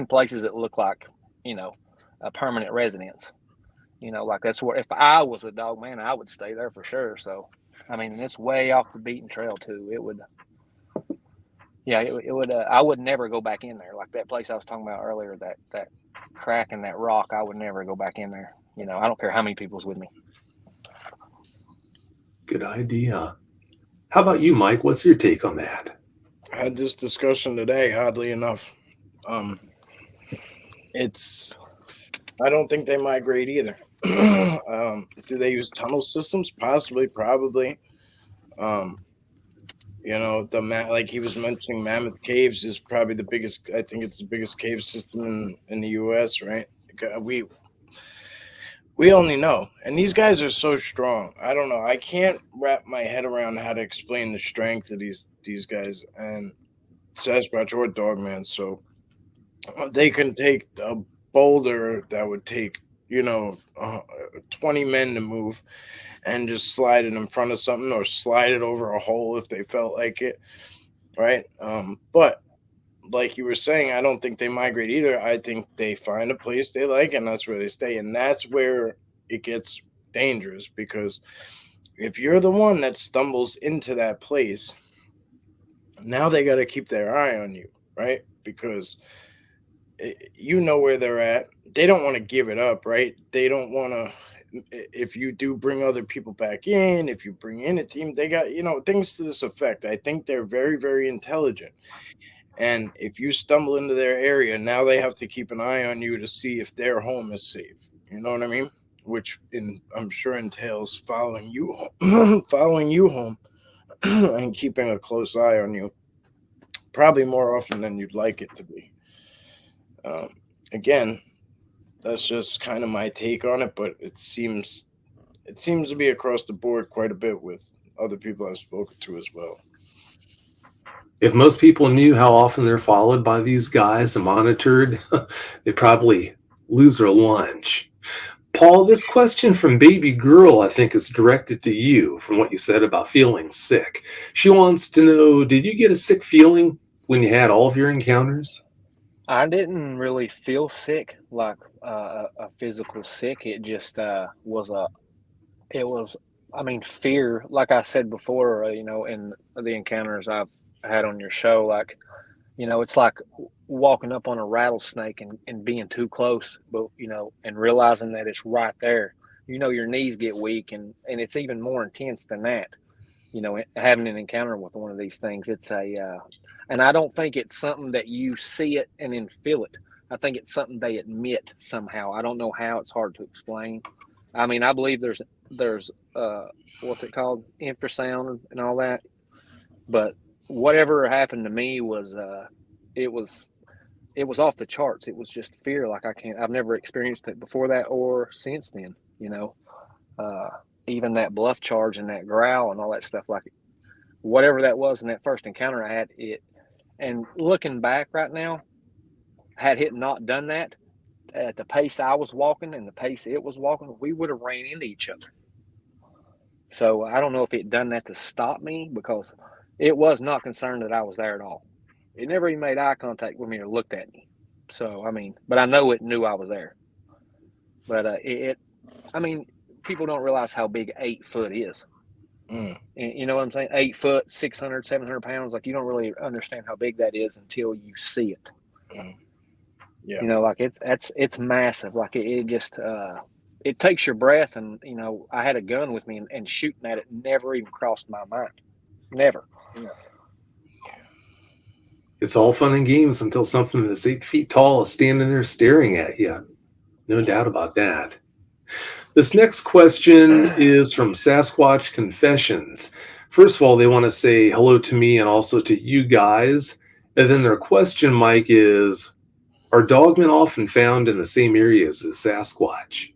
B: places that look like, a permanent residence. Like that's where, if I was a dog man, I would stay there for sure. So, I mean, it's way off the beaten trail too. It would, I would never go back in there. Like that place I was talking about earlier, that crack in that rock, I would never go back in there. I don't care how many people's with me.
A: Good idea. How about you, Mike? What's your take on that?
C: I had this discussion today, oddly enough. I don't think they migrate either. Do they use tunnel systems? Possibly, probably. Like he was mentioning, Mammoth Caves is probably the biggest. I think it's the biggest cave system in the U.S. Right? We only know, and these guys are so strong. I don't know. I can't wrap my head around how to explain the strength of these guys and Sasquatch or Dogman. So they can take a boulder that would take 20 men to move and just slide it in front of something or slide it over a hole if they felt like it, right? But like you were saying, I don't think they migrate either. I think they find a place they like and that's where they stay. And that's where it gets dangerous because if you're the one that stumbles into that place, now they got to keep their eye on you, right? Because you know where they're at. They don't want to give it up, right? They don't want to. If you do bring other people back in, if you bring in a team, they got, things to this effect. I think they're very, very intelligent. And if you stumble into their area, now they have to keep an eye on you to see if their home is safe. You know what I mean? Which I'm sure entails following you home and keeping a close eye on you, probably more often than you'd like it to be. Again, that's just kind of my take on it, but it seems to be across the board quite a bit with other people I've spoken to as well.
A: If most people knew how often they're followed by these guys and monitored, they'd probably lose their lunch. Paul, this question from Baby Girl, I think, is directed to you from what you said about feeling sick. She wants to know, did you get a sick feeling when you had all of your encounters?
B: I didn't really feel sick, like a physical sick. It just fear. Like I said before, in the encounters I've had on your show, like, it's like walking up on a rattlesnake and being too close, but, and realizing that it's right there. Your knees get weak, and it's even more intense than that. Having an encounter with one of these things, it's and I don't think it's something that you see it and then feel it. I think it's something they admit somehow. I don't know how. It's hard to explain. I mean, I believe there's what's it called, infrasound and all that. But whatever happened to me was it was off the charts. It was just fear. Like I've never experienced it before that or since then. Even that bluff charge and that growl and all that stuff, like whatever that was in that first encounter I had, it. And looking back right now, had it not done that at the pace I was walking and the pace it was walking, we would have ran into each other. So I don't know if it done that to stop me, because it was not concerned that I was there at all. It never even made eye contact with me or looked at me. So, but I know it knew I was there. But people don't realize how big 8 foot is. And you know what I'm saying? 8 foot, 600, 700 pounds. Like, you don't really understand how big that is until you see it.
C: Yeah.
B: Like it's massive. Like it just, it takes your breath. And, I had a gun with me and shooting at it never even crossed my mind. Never.
C: Yeah.
A: It's all fun and games until something that's 8 feet tall is standing there staring at you. No doubt about that. This next question is from Sasquatch Confessions. First of all, they want to say hello to me and also to you guys. And then their question, Mike, is, are dogmen often found in the same areas as Sasquatch?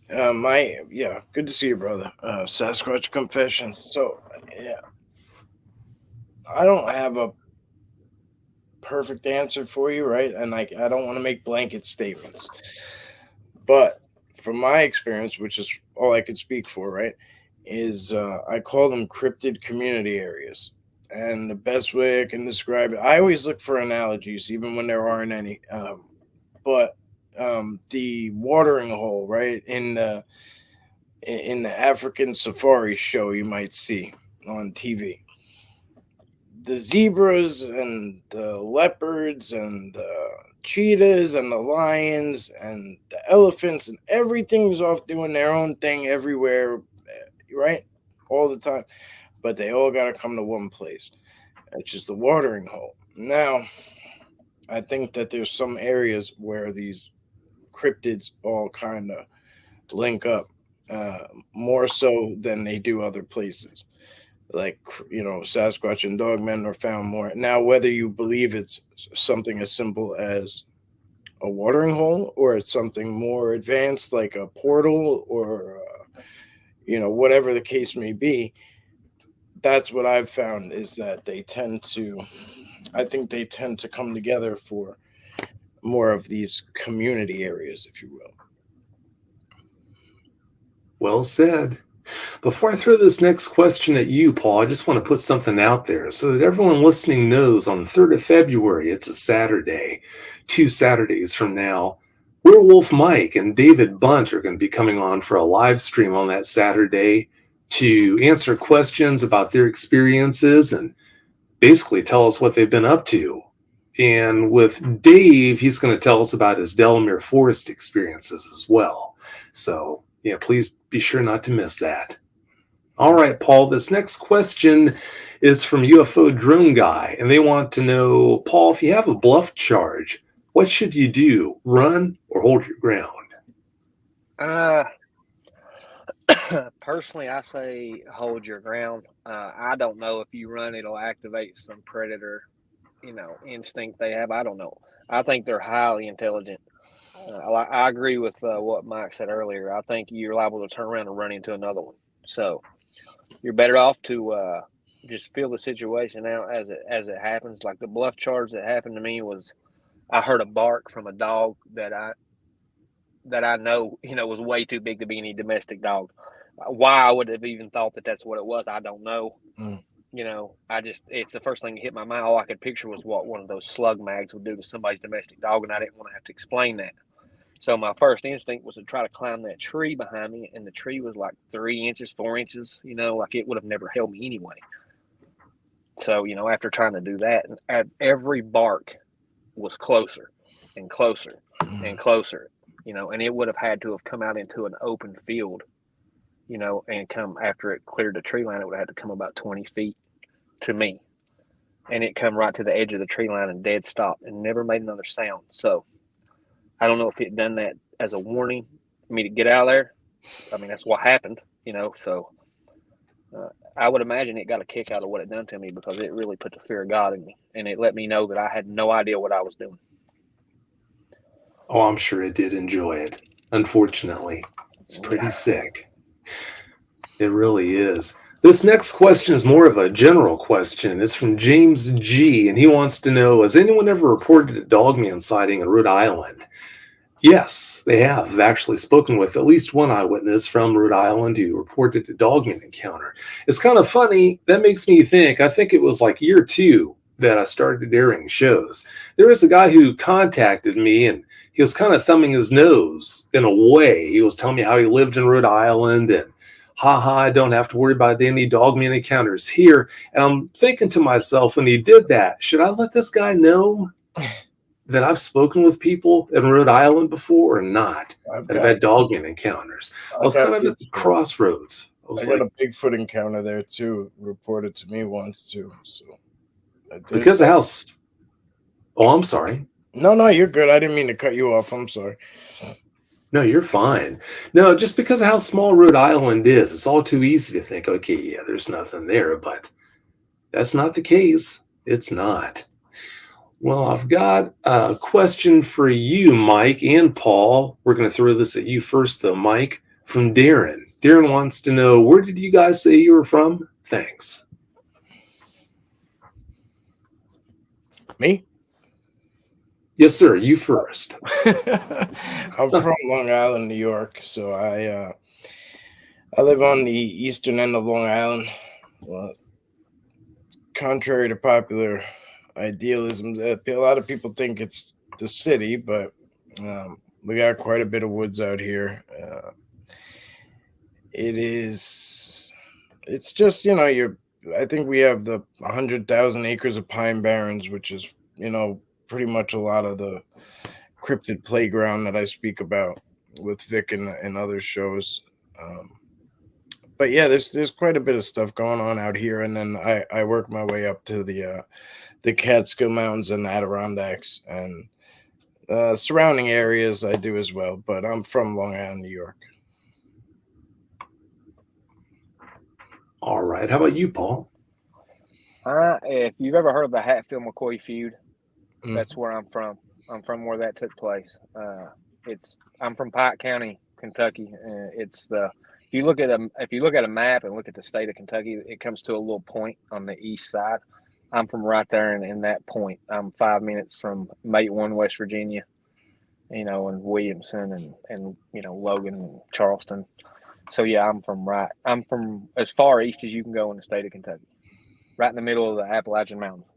C: Good to see you, brother. Sasquatch Confessions. So, yeah, I don't have a perfect answer for you, right? And I don't want to make blanket statements, but from my experience, which is all I could speak for, right, is I call them cryptid community areas. And the best way I can describe it, I always look for analogies, even when there aren't any. But the watering hole, right, in the African safari show you might see on TV, the zebras and the leopards and the cheetahs and the lions and the elephants and everything's off doing their own thing everywhere, right, all the time, but they all got to come to one place, which is the watering hole. Now, I think that there's some areas where these cryptids all kind of link up, more so than they do other places. Like, Sasquatch and Dogmen are found more. Now, whether you believe it's something as simple as a watering hole or it's something more advanced like a portal or, whatever the case may be, that's what I've found, is that they tend to come together for more of these community areas, if you will.
A: Well said. Before I throw this next question at you, Paul, I just want to put something out there so that everyone listening knows on the 3rd of February, it's a Saturday, 2 Saturdays from now, Werewolf Mike and David Bunt are going to be coming on for a live stream on that Saturday to answer questions about their experiences and basically tell us what they've been up to. And with Dave, he's going to tell us about his Delamere Forest experiences as well. So, yeah, please be sure not to miss that. All right, Paul, this next question is from UFO Drone Guy, and they want to know, Paul, if you have a bluff charge, what should you do? Run or hold your ground?
B: Personally, I say hold your ground. I don't know if you run, it'll activate some predator, instinct they have. I don't know. I think they're highly intelligent. I agree with what Mike said earlier. I think you're liable to turn around and run into another one. So you're better off to just feel the situation out as it happens. Like the bluff charge that happened to me was, I heard a bark from a dog that I know, was way too big to be any domestic dog. Why I would have even thought that that's what it was, I don't know. It's the first thing that hit my mind. All I could picture was what one of those slug mags would do to somebody's domestic dog, and I didn't want to have to explain that. So my first instinct was to try to climb that tree behind me, and the tree was like 3 inches, 4 inches, like it would have never held me anyway. So, after trying to do that, every bark was closer and closer and closer, and it would have had to have come out into an open field, and come after it cleared the tree line, it would have had to come about 20 feet to me. And it come right to the edge of the tree line and dead stopped and never made another sound. So I don't know if it done that as a warning for me to get out of there. I mean, that's what happened, so I would imagine it got a kick out of what it done to me, because it really put the fear of God in me, and it let me know that I had no idea what I was doing.
A: Oh, I'm sure it did enjoy it. Unfortunately, it's pretty sick. It really is. This next question is more of a general question. It's from James G, and he wants to know, has anyone ever reported a dogman sighting in Rhode Island? Yes, they have. I've actually spoken with at least one eyewitness from Rhode Island who reported a dogman encounter. It's kind of funny. That makes me think, I think it was like year 2 that I started airing shows. There was a guy who contacted me, and he was kind of thumbing his nose in a way. He was telling me how he lived in Rhode Island, and I don't have to worry about any dogman encounters here. And I'm thinking to myself, when he did that, should I let this guy know that I've spoken with people in Rhode Island before or not? I've had dogman encounters. I was kind of at the crossroads.
C: I got a Bigfoot encounter there too, reported to me once too. So
A: because of how... Oh, I'm sorry.
C: No, you're good. I didn't mean to cut you off. I'm sorry.
A: No, you're fine. No, just because of how small Rhode Island is, it's all too easy to think, okay, yeah, there's nothing there, but that's not the case. It's not. Well, I've got a question for you, Mike and Paul. We're going to throw this at you first, though, Mike, from Darren. Darren wants to know, where did you guys say you were from? Thanks.
C: Me?
A: Yes, sir. You first.
C: I'm from Long Island, New York, so I live on the eastern end of Long Island. Well, contrary to popular idealism, a lot of people think it's the city, but we got quite a bit of woods out here. It's just, I think we have the 100,000 acres of pine barrens, which is, pretty much a lot of the cryptid playground that I speak about with Vic and other shows. But yeah, there's quite a bit of stuff going on out here, and then I work my way up to the Catskill Mountains and the Adirondacks and surrounding areas. I do as well, but I'm from Long Island, New York.
A: All right. How about you, Paul?
B: If you've ever heard of the Hatfield-McCoy feud, that's where I'm from. I'm from where that took place. I'm from Pike County, Kentucky. If you look at a map and look at the state of Kentucky, it comes to a little point on the east side. I'm from right there in that point. I'm 5 minutes from Matewan, West Virginia, and Williamson and Logan and Charleston. So yeah, I'm from as far east as you can go in the state of Kentucky, right in the middle of the Appalachian Mountains.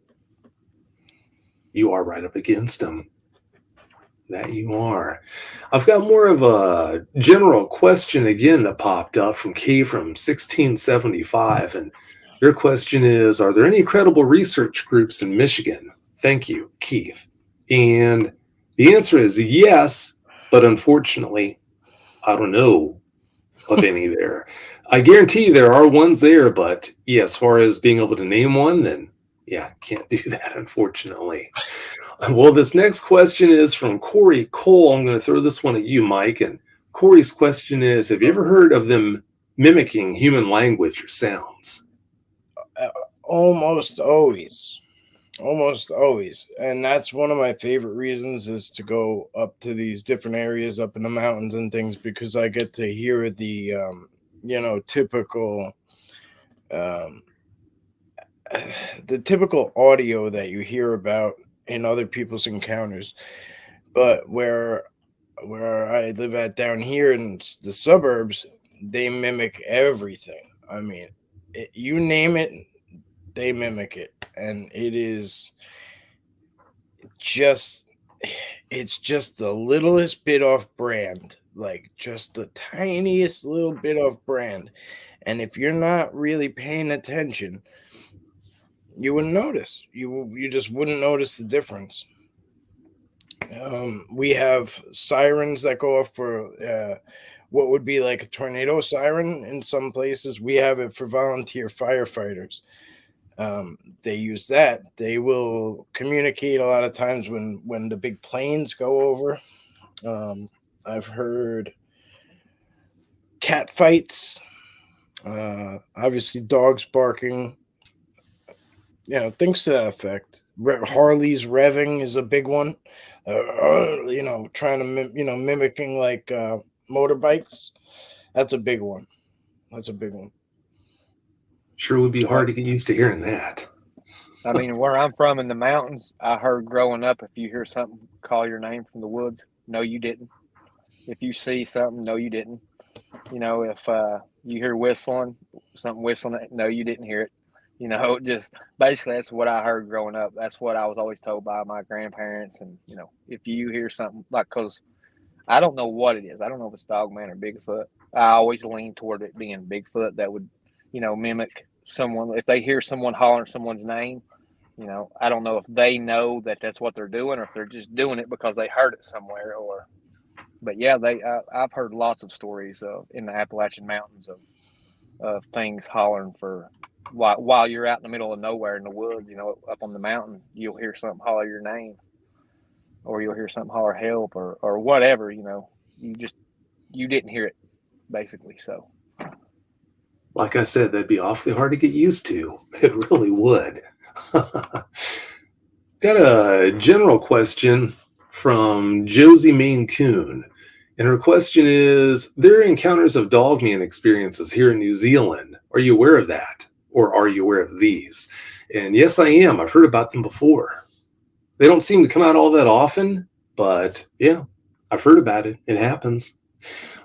A: You are right up against them. That you are. I've got more of a general question again that popped up from Key from 1675. And your question is, are there any credible research groups in Michigan? Thank you, Keith. And the answer is yes, but unfortunately, I don't know of any there. I guarantee there are ones there, but yeah, as far as being able to name one, then yeah, can't do that, unfortunately. Well, this next question is from Corey Cole. I'm going to throw this one at you, Mike. And Corey's question is, have you ever heard of them mimicking human language or sounds?
C: Almost always. Almost always. And that's one of my favorite reasons is to go up to these different areas up in the mountains and things, because I get to hear the, typical, the typical audio that you hear about in other people's encounters. But where I live at down here in the suburbs, they mimic everything. I mean, you name it, they mimic it, and just it's just the littlest bit off brand, like just the tiniest little bit off brand. And if you're not really paying attention, you wouldn't notice. You just wouldn't notice the difference. We have sirens that go off for what would be like a tornado siren in some places. We have it for volunteer firefighters. They use that. They will communicate a lot of times when the big planes go over. I've heard cat fights, obviously dogs barking, things to that effect. Harley's revving is a big one. Trying to mimicking like motorbikes. That's a big one.
A: Sure would be hard to get used to hearing that.
B: I mean, where I'm from in the mountains, I heard growing up, if you hear something call your name from the woods, no, you didn't. If you see something, no, you didn't. If you hear something whistling, no, you didn't hear it. Just basically that's what I heard growing up. That's what I was always told by my grandparents. And, if you hear something, because I don't know what it is. I don't know if it's Dogman or Bigfoot. I always lean toward it being Bigfoot that would, mimic someone. If they hear someone hollering someone's name, I don't know if they know that that's what they're doing or if they're just doing it because they heard it somewhere. But yeah, I've heard lots of stories in the Appalachian Mountains of things hollering for while you're out in the middle of nowhere in the woods, up on the mountain, you'll hear something holler your name, or you'll hear something holler help, or whatever. You didn't hear it, basically. So,
A: like I said, that'd be awfully hard to get used to. It really would. Got a general question from Josie Maine Coon. And her question is, there are encounters of dogman experiences here in New Zealand. Are you aware of that? Or are you aware of these? And yes, I am. I've heard about them before. They don't seem to come out all that often, but yeah, I've heard about it. It happens.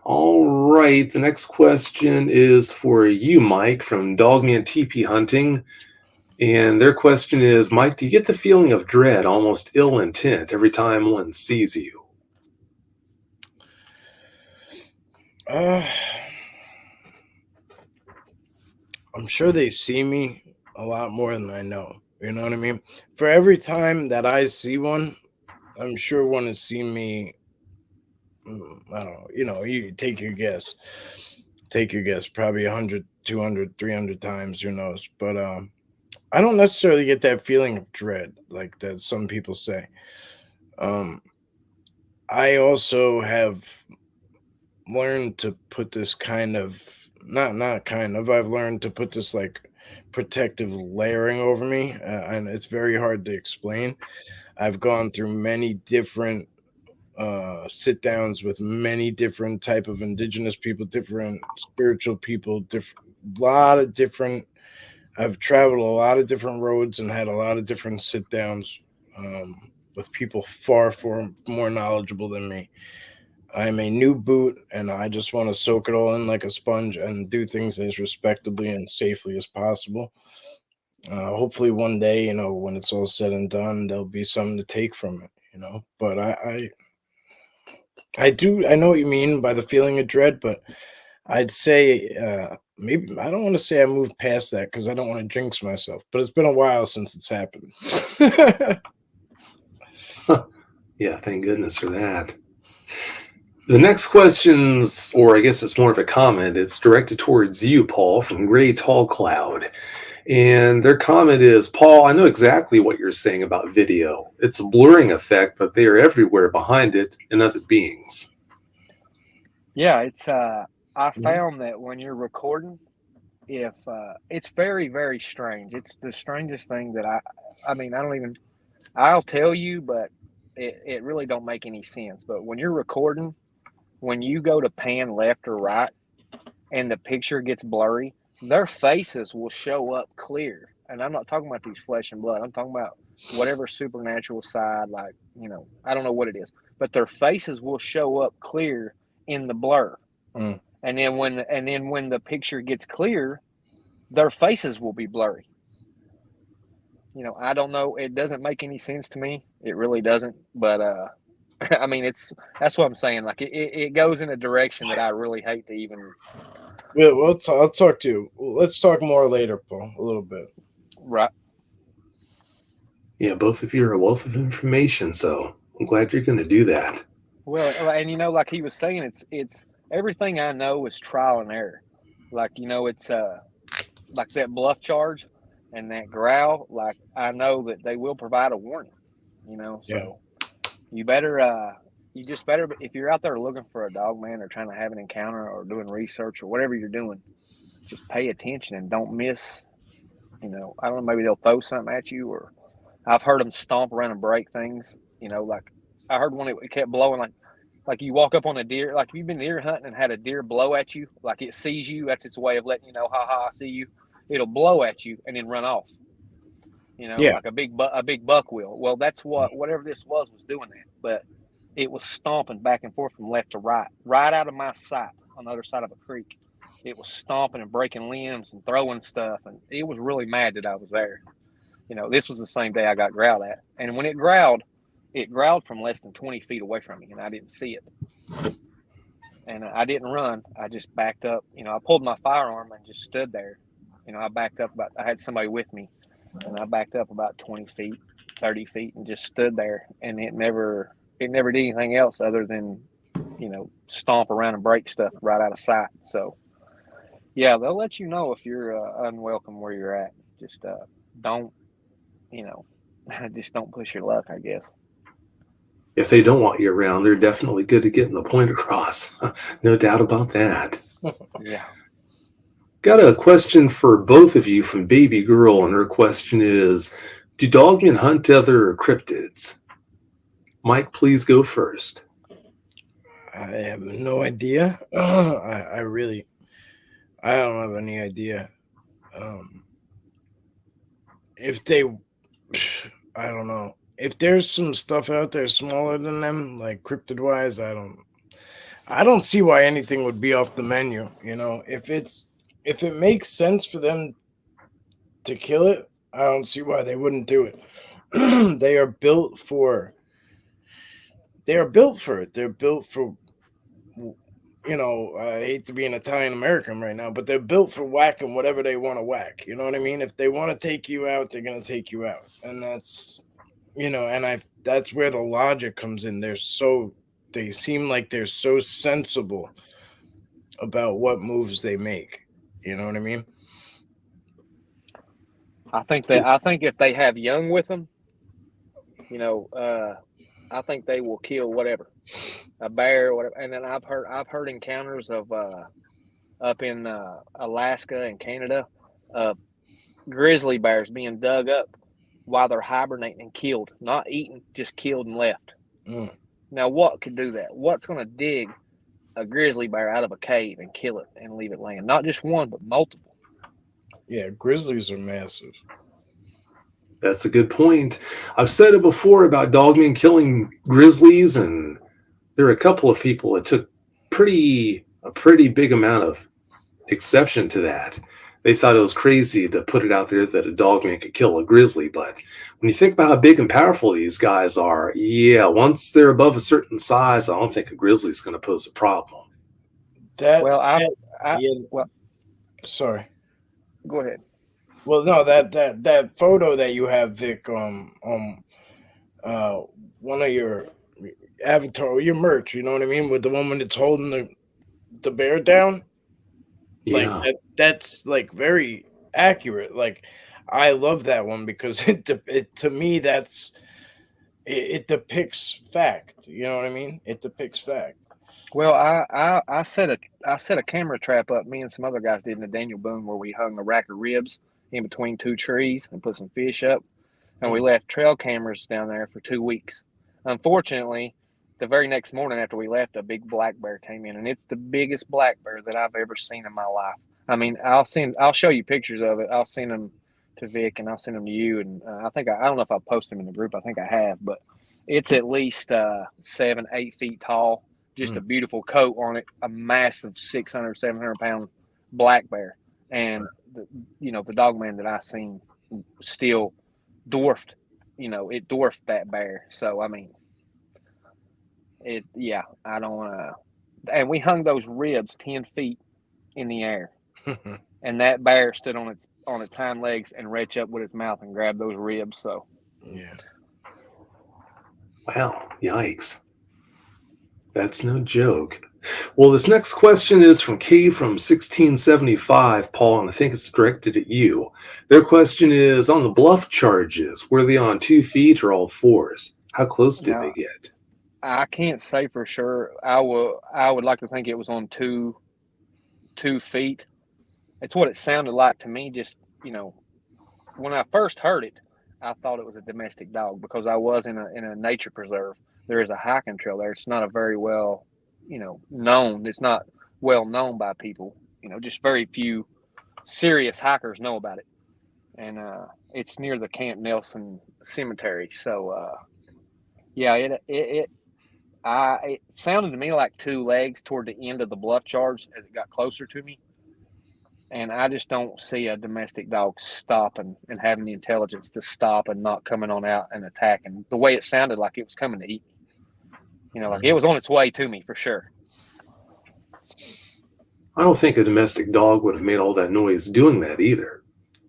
A: All right. The next question is for you, Mike, from Dogman TP Hunting. And their question is, Mike, do you get the feeling of dread, almost ill intent, every time one sees you?
C: I'm sure they see me a lot more than I know. You know what I mean? For every time that I see one, I'm sure one has seen me. I don't know. You take your guess. Probably 100, 200, 300 times. Who knows? But I don't necessarily get that feeling of dread like that some people say. I also have learned to put this kind of I've learned to put this like protective layering over me, and it's very hard to explain. I've gone through many different sit downs with many different type of indigenous people, different spiritual people, I've traveled a lot of different roads and had a lot of different sit downs with people far more knowledgeable than me. I'm a new boot, and I just want to soak it all in like a sponge and do things as respectably and safely as possible. Hopefully one day, when it's all said and done, there'll be something to take from it, But I know what you mean by the feeling of dread, but I'd say maybe I don't want to say I moved past that because I don't want to jinx myself. But it's been a while since it's happened.
A: Yeah, thank goodness for that. The next question's, or I guess it's more of a comment, it's directed towards you, Paul, from Gray Tall Cloud. And their comment is, Paul, I know exactly what you're saying about video. It's a blurring effect, but they are everywhere behind it and other beings.
B: Yeah, it's I found that when you're recording, if it's very, very strange. It's the strangest thing that I'll tell you, but it really don't make any sense. But when you're recording, when you go to pan left or right and the picture gets blurry, their faces will show up clear. And I'm not talking about these flesh and blood. I'm talking about whatever supernatural side, like, I don't know what it is, but their faces will show up clear in the blur.
C: Mm.
B: And then when the picture gets clear, their faces will be blurry. I don't know. It doesn't make any sense to me. It really doesn't. But I mean, that's what I'm saying. Like it goes in a direction that I really hate to even.
C: Well, I'll talk to you. Let's talk more later, Paul. A little bit.
B: Right.
A: Yeah, both of you are a wealth of information, so I'm glad you're going to do that.
B: Well, and like he was saying, it's everything I know is trial and error. Like it's like that bluff charge and that growl. Like I know that they will provide a warning. So you better you just better, if you're out there looking for a dog man or trying to have an encounter or doing research or whatever you're doing, just pay attention and don't miss. I don't know, maybe they'll throw something at you, or I've heard them stomp around and break things. Like I heard one, it kept blowing like you walk up on a deer, like if you've been deer hunting and had a deer blow at you, like it sees you, that's its way of letting you know, ha, I see you. It'll blow at you and then run off. Like a big buck will. Well, that's whatever this was doing that, but it was stomping back and forth from left to right out of my sight on the other side of a creek. It was stomping and breaking limbs and throwing stuff, and it was really mad that I was there. This was the same day I got growled at, and when it growled from less than 20 feet away from me, and I didn't see it. And I didn't run. I just backed up. I pulled my firearm and just stood there. I backed up I had somebody with me, and I backed up about 20 feet, 30 feet, and just stood there. And it never did anything else other than, stomp around and break stuff right out of sight. So, yeah, they'll let you know if you're unwelcome where you're at. Just don't, just don't push your luck, I guess.
A: If they don't want you around, they're definitely good to getting the point across. No doubt about that.
B: Yeah.
A: Got a question for both of you from Baby Girl, and her question is, do dogmen hunt other cryptids? Mike, please go first.
C: I have no idea. I don't have any idea. I don't know. If there's some stuff out there smaller than them, like cryptid wise, I don't see why anything would be off the menu. If it makes sense for them to kill it, I don't see why they wouldn't do it. They are built for it. They're built for, I hate to be an Italian American right now, but they're built for whacking whatever they want to whack. You know what I mean? If they want to take you out, they're going to take you out. And that's, that's where the logic comes in. They seem like they're so sensible about what moves they make. You know what I mean?
B: I think if they have young with them, I think they will kill whatever, a bear or whatever. And then I've heard encounters of up in Alaska and Canada of grizzly bears being dug up while they're hibernating and killed, not eaten, just killed and left.
C: Mm.
B: Now, what could do that? What's going to dig a grizzly bear out of a cave and kill it and leave it laying? Not just one, but multiple.
C: Yeah, grizzlies are massive.
A: That's a good point. I've said it before about dogmen killing grizzlies, and there are a couple of people that took a pretty big amount of exception to that. They thought it was crazy to put it out there that a dogman could kill a grizzly, but when you think about how big and powerful these guys are, yeah, once they're above a certain size, I don't think a grizzly's going to pose a problem.
B: Well,
C: Yeah. Sorry.
B: Go ahead.
C: Well, no, that photo that you have, Vic, one of your avatar, your merch, you know what I mean, with the one when it's holding the bear down.
A: Yeah.
C: Like that's like very accurate. Like I love that one because it to me it depicts fact. You know what I mean? It depicts fact.
B: Well, I set a camera trap up. Me and some other guys did in the Daniel Boone where we hung a rack of ribs in between two trees and put some fish up, and we left trail cameras down there for 2 weeks. Unfortunately, the very next morning after we left, a big black bear came in, and it's the biggest black bear that I've ever seen in my life. I mean, I'll show you pictures of it. I'll send them to Vic and I'll send them to you. And I don't know if I'll post them in the group. I think I have, but it's at least 7, 8 feet tall. Just a beautiful coat on it, a massive 600, 700 pound black bear. And the dogman that I seen still dwarfed, it dwarfed that bear. So, I mean, I don't and we hung those ribs 10 feet in the air. And that bear stood on its hind legs and reached up with its mouth and grabbed those ribs. So,
C: yeah.
A: Wow, yikes. That's no joke. Well, this next question is from K from 1675, Paul, and I think it's directed at you. Their question is, on the bluff charges, were they on 2 feet or all fours? How close did they get?
B: I can't say for sure. I would like to think it was on 2 feet. It's what it sounded like to me. Just, when I first heard it, I thought it was a domestic dog because I was in a nature preserve. There is a hiking trail there. It's not a very well, known. It's not well known by people. Just very few serious hikers know about it. And it's near the Camp Nelson Cemetery. So, it sounded to me like 2 legs toward the end of the bluff charge as it got closer to me. And I just don't see a domestic dog stopping and having the intelligence to stop and not coming on out and attacking the way it sounded like it was coming to eat me. Like it was on its way to me for sure.
A: I don't think a domestic dog would have made all that noise doing that either.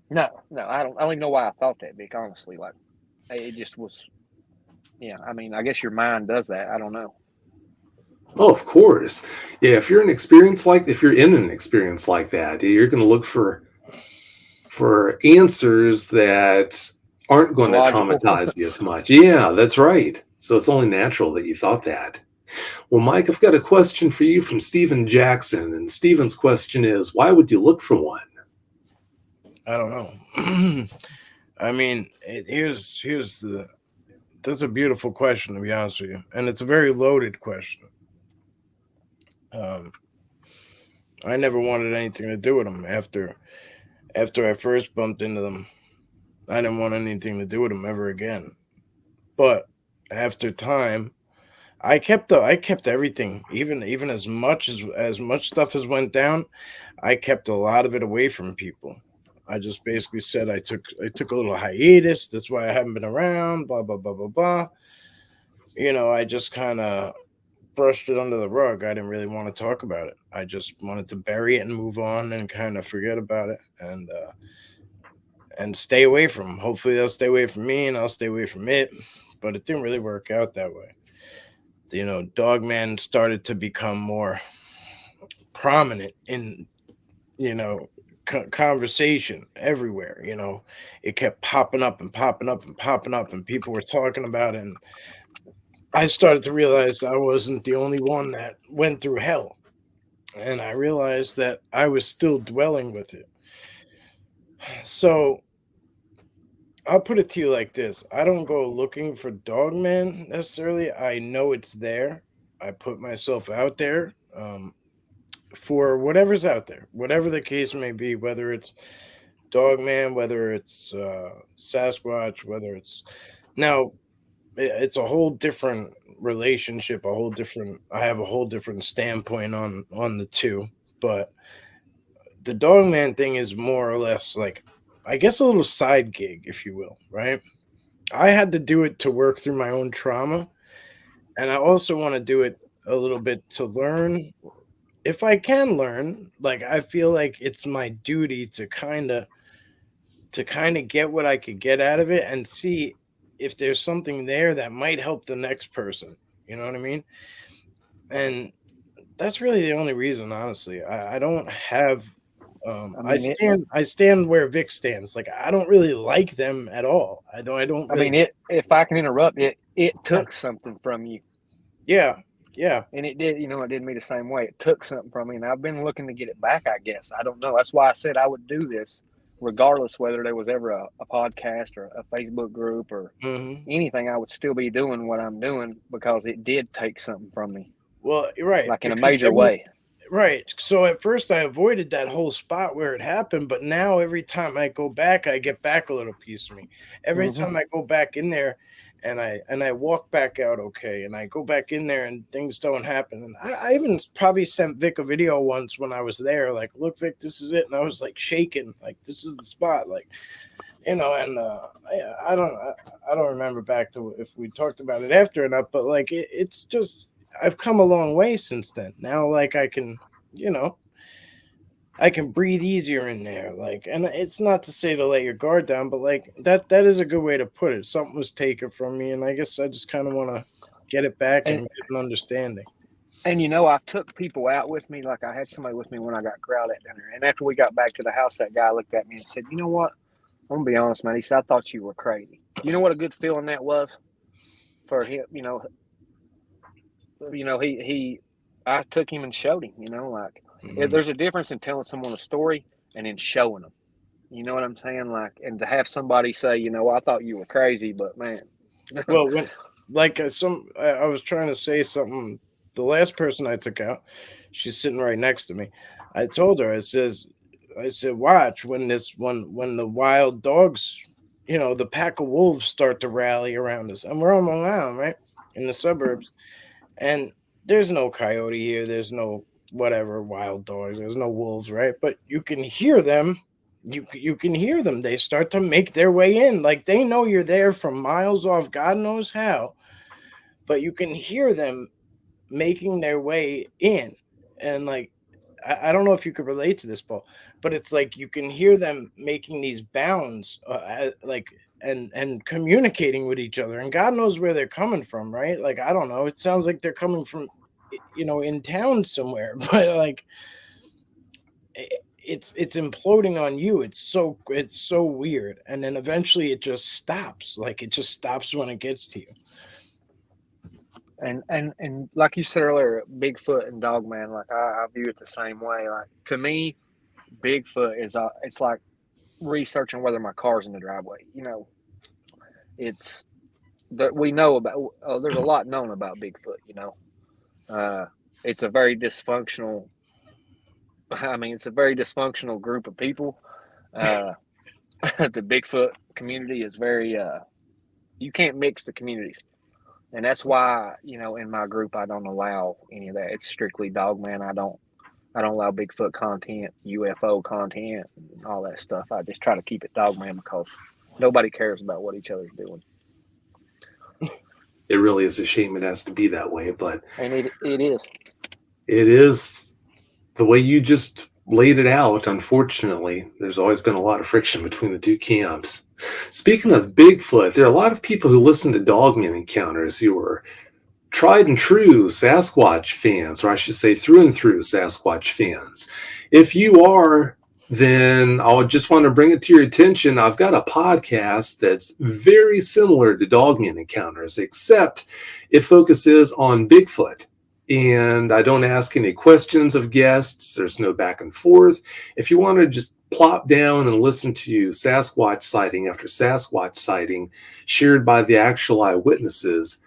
B: No, I don't even know why I thought that, Vic, honestly. Like, it just was, I mean, I guess your mind does that. I don't know.
A: Oh, of course. Yeah, if you're in an experience like that, you're going to look for answers that aren't going to traumatize you as much. Yeah, that's right. So it's only natural that you thought that. Well, Mike, I've got a question for you from Stephen Jackson. And Stephen's question is, why would you look for one?
C: I don't know. I mean, that's a beautiful question, to be honest with you. And it's a very loaded question. I never wanted anything to do with them after I first bumped into them. I didn't want anything to do with them ever again. But after time, I kept everything, even as much stuff as went down. I kept a lot of it away from people. I just basically said I took a little hiatus. That's why I haven't been around. Blah blah blah blah blah. I just kind of brushed it under the rug. I didn't really want to talk about it. I just wanted to bury it and move on and kind of forget about it and stay away from them. Hopefully they'll stay away from me and I'll stay away from it. But it didn't really work out that way. Dogman started to become more prominent in, conversation everywhere. It kept popping up and popping up and popping up and people were talking about it. And I started to realize I wasn't the only one that went through hell. And I realized that I was still dwelling with it. So I'll put it to you like this. I don't go looking for Dogman necessarily. I know it's there. I put myself out there for whatever's out there, whatever the case may be, whether it's Dogman, whether it's Sasquatch, whether it's... Now, it's a whole different relationship, I have a whole different standpoint on the two, but the Dogman thing is more or less like, I guess, a little side gig, if you will, right? I had to do it to work through my own trauma. And I also want to do it a little bit to learn. If I can learn, like, I feel like it's my duty to kind of get what I could get out of it and see if there's something there that might help the next person. You know what I mean? And that's really the only reason, honestly. I don't have I stand where Vic stands. Like, I don't really like them at all. I don't really,
B: if I can interrupt, it took something from you.
C: yeah.
B: And it did, it did me the same way. It took something from me, and I've been looking to get it back, I guess. I don't know. That's why I said I would do this, regardless whether there was ever a podcast or a Facebook group or anything. I would still be doing what I'm doing because it did take something from me.
C: Well, you're right.
B: Like in a major way.
C: Right. So at first I avoided that whole spot where it happened, but now every time I go back, I get back a little piece of me. Every time I go back in there and I walk back out okay, and I go back in there and things don't happen. And I even probably sent Vic a video once when I was there, like, look, Vic, this is it. And I was like shaking, like, this is the spot, like, and I don't remember back to if we talked about it after or not, but like it's just, I've come a long way since then. Now, like, I can, I can breathe easier in there. Like, and it's not to say to let your guard down, but like that is a good way to put it. Something was taken from me, and I guess I just kind of want to get it back and get an understanding.
B: And I've took people out with me. Like, I had somebody with me when I got growled at dinner, and after we got back to the house, that guy looked at me and said, "You know what? I'm gonna be honest, man." He said, "I thought you were crazy." You know what a good feeling that was for him. I took him and showed him. Like, there's a difference in telling someone a story and then showing them. You know what I'm saying? Like, and to have somebody say, I thought you were crazy, but man.
C: Well, when, like, I was trying to say something. The last person I took out, she's sitting right next to me. I told her, I said, watch when the wild dogs, the pack of wolves start to rally around us. And we're on Long Island, right? In the suburbs. And there's no coyote here. There's no whatever wild dogs. There's no wolves, right? But you can hear them. You can hear them. They start to make their way in. Like, they know you're there from miles off, God knows how. But you can hear them making their way in. And like, I don't know if you could relate to this, Paul, but it's like you can hear them making these bounds, and communicating with each other, and God knows where they're coming from, right? Like, I don't know. It sounds like they're coming from, in town somewhere, but like, it's imploding on you. It's so weird, and then eventually it just stops. Like, it just stops when it gets to you.
B: And like you said earlier, Bigfoot and Dogman, like I view it the same way. Like, to me, Bigfoot is it's like researching whether my car's in the driveway. It's that we know about. There's a lot known about Bigfoot. It's a very dysfunctional. It's a very dysfunctional group of people. The Bigfoot community is very. You can't mix the communities. And that's why, in my group, I don't allow any of that. It's strictly Dogman. I don't allow Bigfoot content, UFO content, and all that stuff. I just try to keep it Dogman because nobody cares about what each other's doing.
A: It really is a shame it has to be that way, but
B: and it is.
A: It is the way you just laid it out. Unfortunately, there's always been a lot of friction between the two camps. Speaking of Bigfoot, there are a lot of people who listen to Dogman Encounters who are tried and true Sasquatch fans, or I should say through and through Sasquatch fans. If you are, then I would just want to bring it to your attention. I've got a podcast that's very similar to Dogman Encounters, except it focuses on Bigfoot. And I don't ask any questions of guests. There's no back and forth. If you want to just plop down and listen to Sasquatch sighting after Sasquatch sighting shared by the actual eyewitnesses,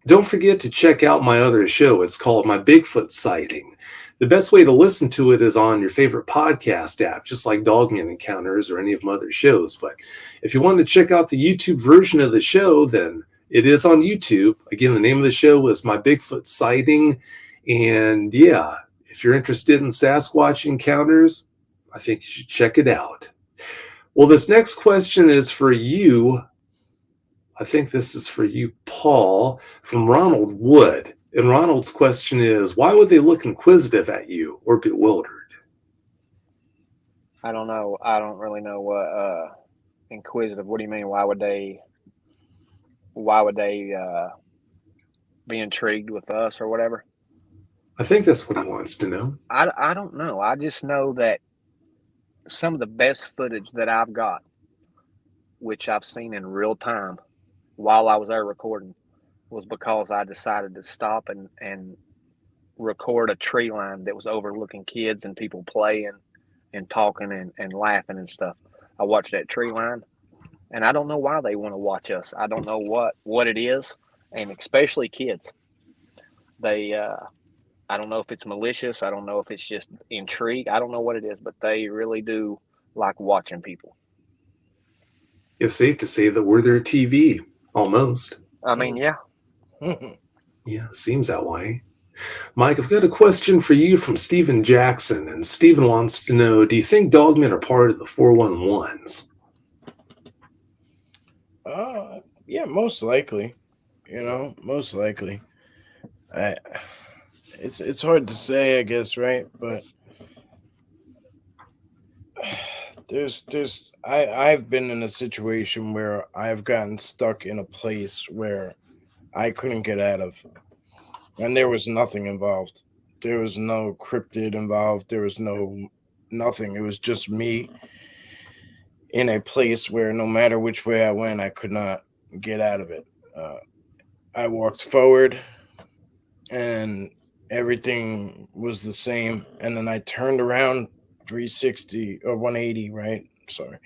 A: don't forget to check out my other show. It's called My Bigfoot Sighting. The best way to listen to it is on your favorite podcast app, just like Dogman Encounters or any of my other shows. But if you want to check out the YouTube version of the show, then it is on YouTube. Again, the name of the show is My Bigfoot Sighting. And yeah, If you're interested in Sasquatch encounters, I think you should check it out. Well, this next question is for you. I think this is for you, Paul, from Ronald Wood. And Ronald's question is, why would they look inquisitive at you or bewildered?
B: I don't know. I don't really know what inquisitive. What do you mean? Why would they be intrigued with us or whatever?
A: I think that's what he wants to know.
B: I don't know. I just know that some of the best footage that I've got, which I've seen in real time while I was there recording, was because I decided to stop and record a tree line that was overlooking kids and people playing and talking and laughing and stuff. I watched that tree line, and I don't know why they want to watch us. I don't know what it is, and especially kids. They I don't know if it's malicious. I don't know if it's just intrigue. I don't know what it is, but they really do like watching people.
A: It's safe to say that we're their TV, almost.
B: I mean, yeah.
A: Yeah, seems that way. Mike, I've got a question for you from Stephen Jackson, and Stephen wants to know, do you think dogmen are part of the 411s?
C: Yeah, most likely. Most likely. It's hard to say, I guess, right? But I've been in a situation where I've gotten stuck in a place where I couldn't get out of, and there was nothing involved. There was no cryptid involved. There was nothing. It was just me in a place where no matter which way I went, I could not get out of it. I walked forward and everything was the same. And then I turned around 360 or 180, right? Sorry.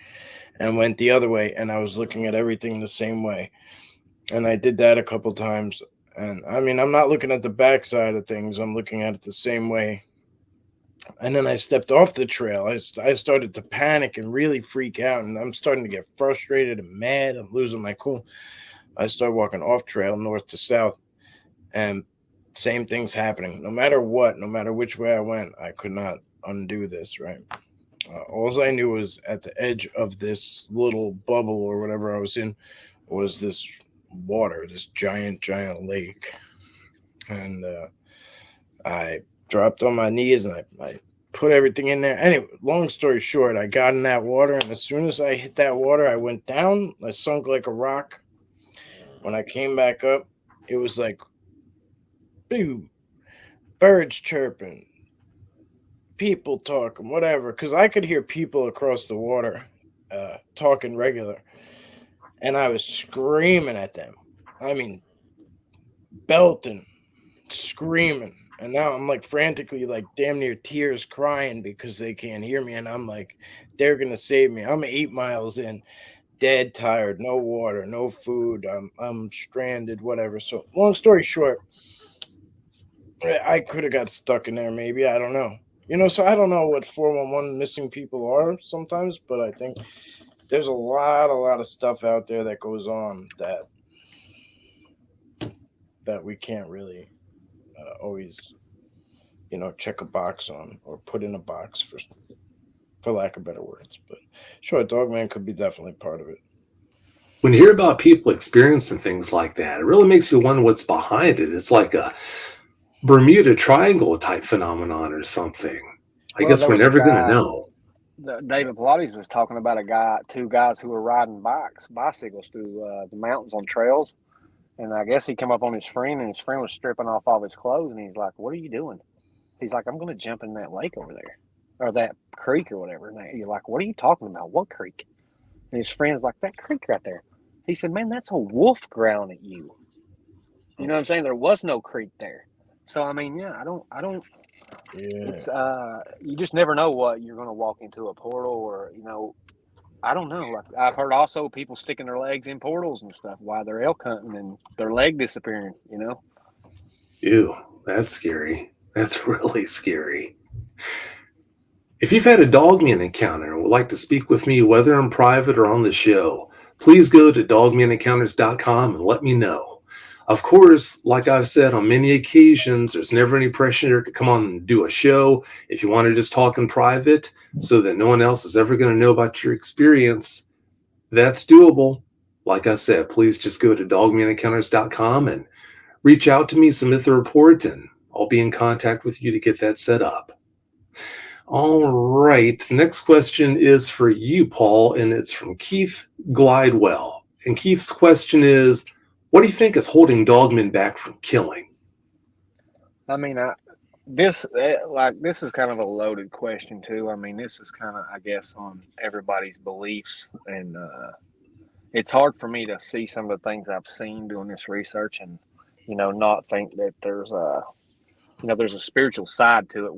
C: And went the other way. And I was looking at everything the same way. And I did that a couple times. And I mean, I'm not looking at the backside of things. I'm looking at it the same way. And then I stepped off the trail. I started to panic and really freak out. And I'm starting to get frustrated and mad. I'm losing my cool. I started walking off trail north to south. And same things happening. No matter what, no matter which way I went, I could not undo this, right? All I knew was at the edge of this little bubble or whatever I was in was this water, this giant lake. And I dropped on my knees and I put everything in there. Anyway, long story short, I got in that water, and as soon as I hit that water, I went down. I sunk like a rock. When I came back up, it was like, boom, birds chirping, people talking, whatever, because I could hear people across the water talking regular, and I was screaming at them. I mean, belting, screaming, and now I'm like frantically, like damn near tears, crying because they can't hear me, and I'm like, they're gonna save me. I'm 8 miles in, dead tired, no water, no food, I'm stranded, whatever. So long story short, I could have got stuck in there, maybe. I don't know. So I don't know what 411 missing people are sometimes, but I think there's a lot of stuff out there that goes on that we can't really always, check a box on or put in a box for lack of better words. But sure, Dogman could be definitely part of it.
A: When you hear about people experiencing things like that, it really makes you wonder what's behind it. It's like a Bermuda Triangle type phenomenon or something. I guess we're never going to know.
B: David Pilates was talking about two guys who were riding bicycles through the mountains on trails. And I guess he came up on his friend, and his friend was stripping off all his clothes. And he's like, "What are you doing?" He's like, "I'm going to jump in that lake over there, or that creek or whatever." And he's like, "What are you talking about? What creek?" And his friend's like, "That creek right there." He said, "Man, that's a wolf growling at you." You know what I'm saying? There was no creek there. So, I mean, yeah, I don't,
C: Yeah.
B: it's, you just never know what you're going to walk into a portal or, I don't know. Like, I've heard also people sticking their legs in portals and stuff while they're elk hunting and their leg disappearing,
A: Ew, that's scary. That's really scary. If you've had a dogman encounter and would like to speak with me, whether in private or on the show, please go to dogmanencounters.com and let me know. Of course, like I've said on many occasions, there's never any pressure to come on and do a show. If you want to just talk in private so that no one else is ever going to know about your experience, that's doable. Like I said, please just go to dogmanencounters.com and reach out to me, submit the report, and I'll be in contact with you to get that set up. All right. The next question is for you, Paul, and it's from Keith Glidewell. And Keith's question is, what do you think is holding dogmen back from killing?
B: I mean, this is kind of a loaded question too. I mean, this is kind of, I guess, on everybody's beliefs, and it's hard for me to see some of the things I've seen doing this research, and not think that there's a spiritual side to it.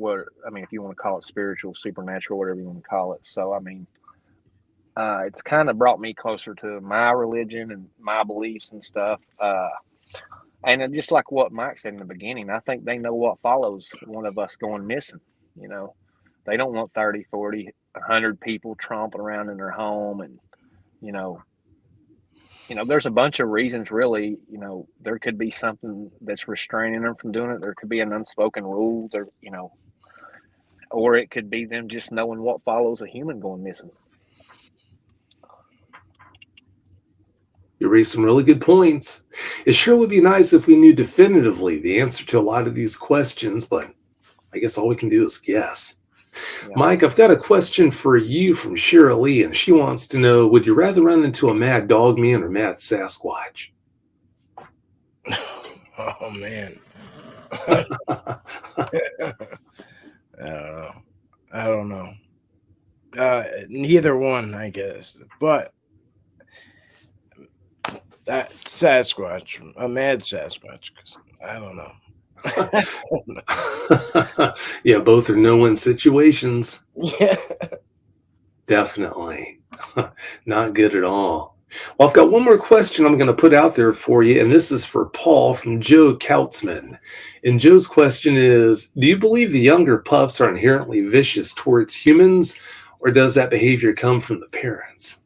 B: If you want to call it spiritual, supernatural, whatever you want to call it. So, I mean, it's kind of brought me closer to my religion and my beliefs and stuff. And just like what Mike said in the beginning, I think they know what follows one of us going missing. They don't want 30, 40, 100 people tromping around in their home. And, there's a bunch of reasons, really. There could be something that's restraining them from doing it. There could be an unspoken rule, or it could be them just knowing what follows a human going missing.
A: You raised some really good points. It sure would be nice if we knew definitively the answer to a lot of these questions, but I guess all we can do is guess. Yeah. Mike, I've got a question for you from Cheryl Lee, and she wants to know, would you rather run into a mad dogman or mad Sasquatch?
C: Oh, man. I don't know. Neither one, I guess. But that Sasquatch, a mad Sasquatch, because I don't know.
A: Yeah, both are no-win situations.
C: Yeah.
A: Definitely. Not good at all. Well, I've got one more question I'm going to put out there for you, and this is for Paul from Joe Kautzman. And Joe's question is, do you believe the younger pups are inherently vicious towards humans, or does that behavior come from the parents?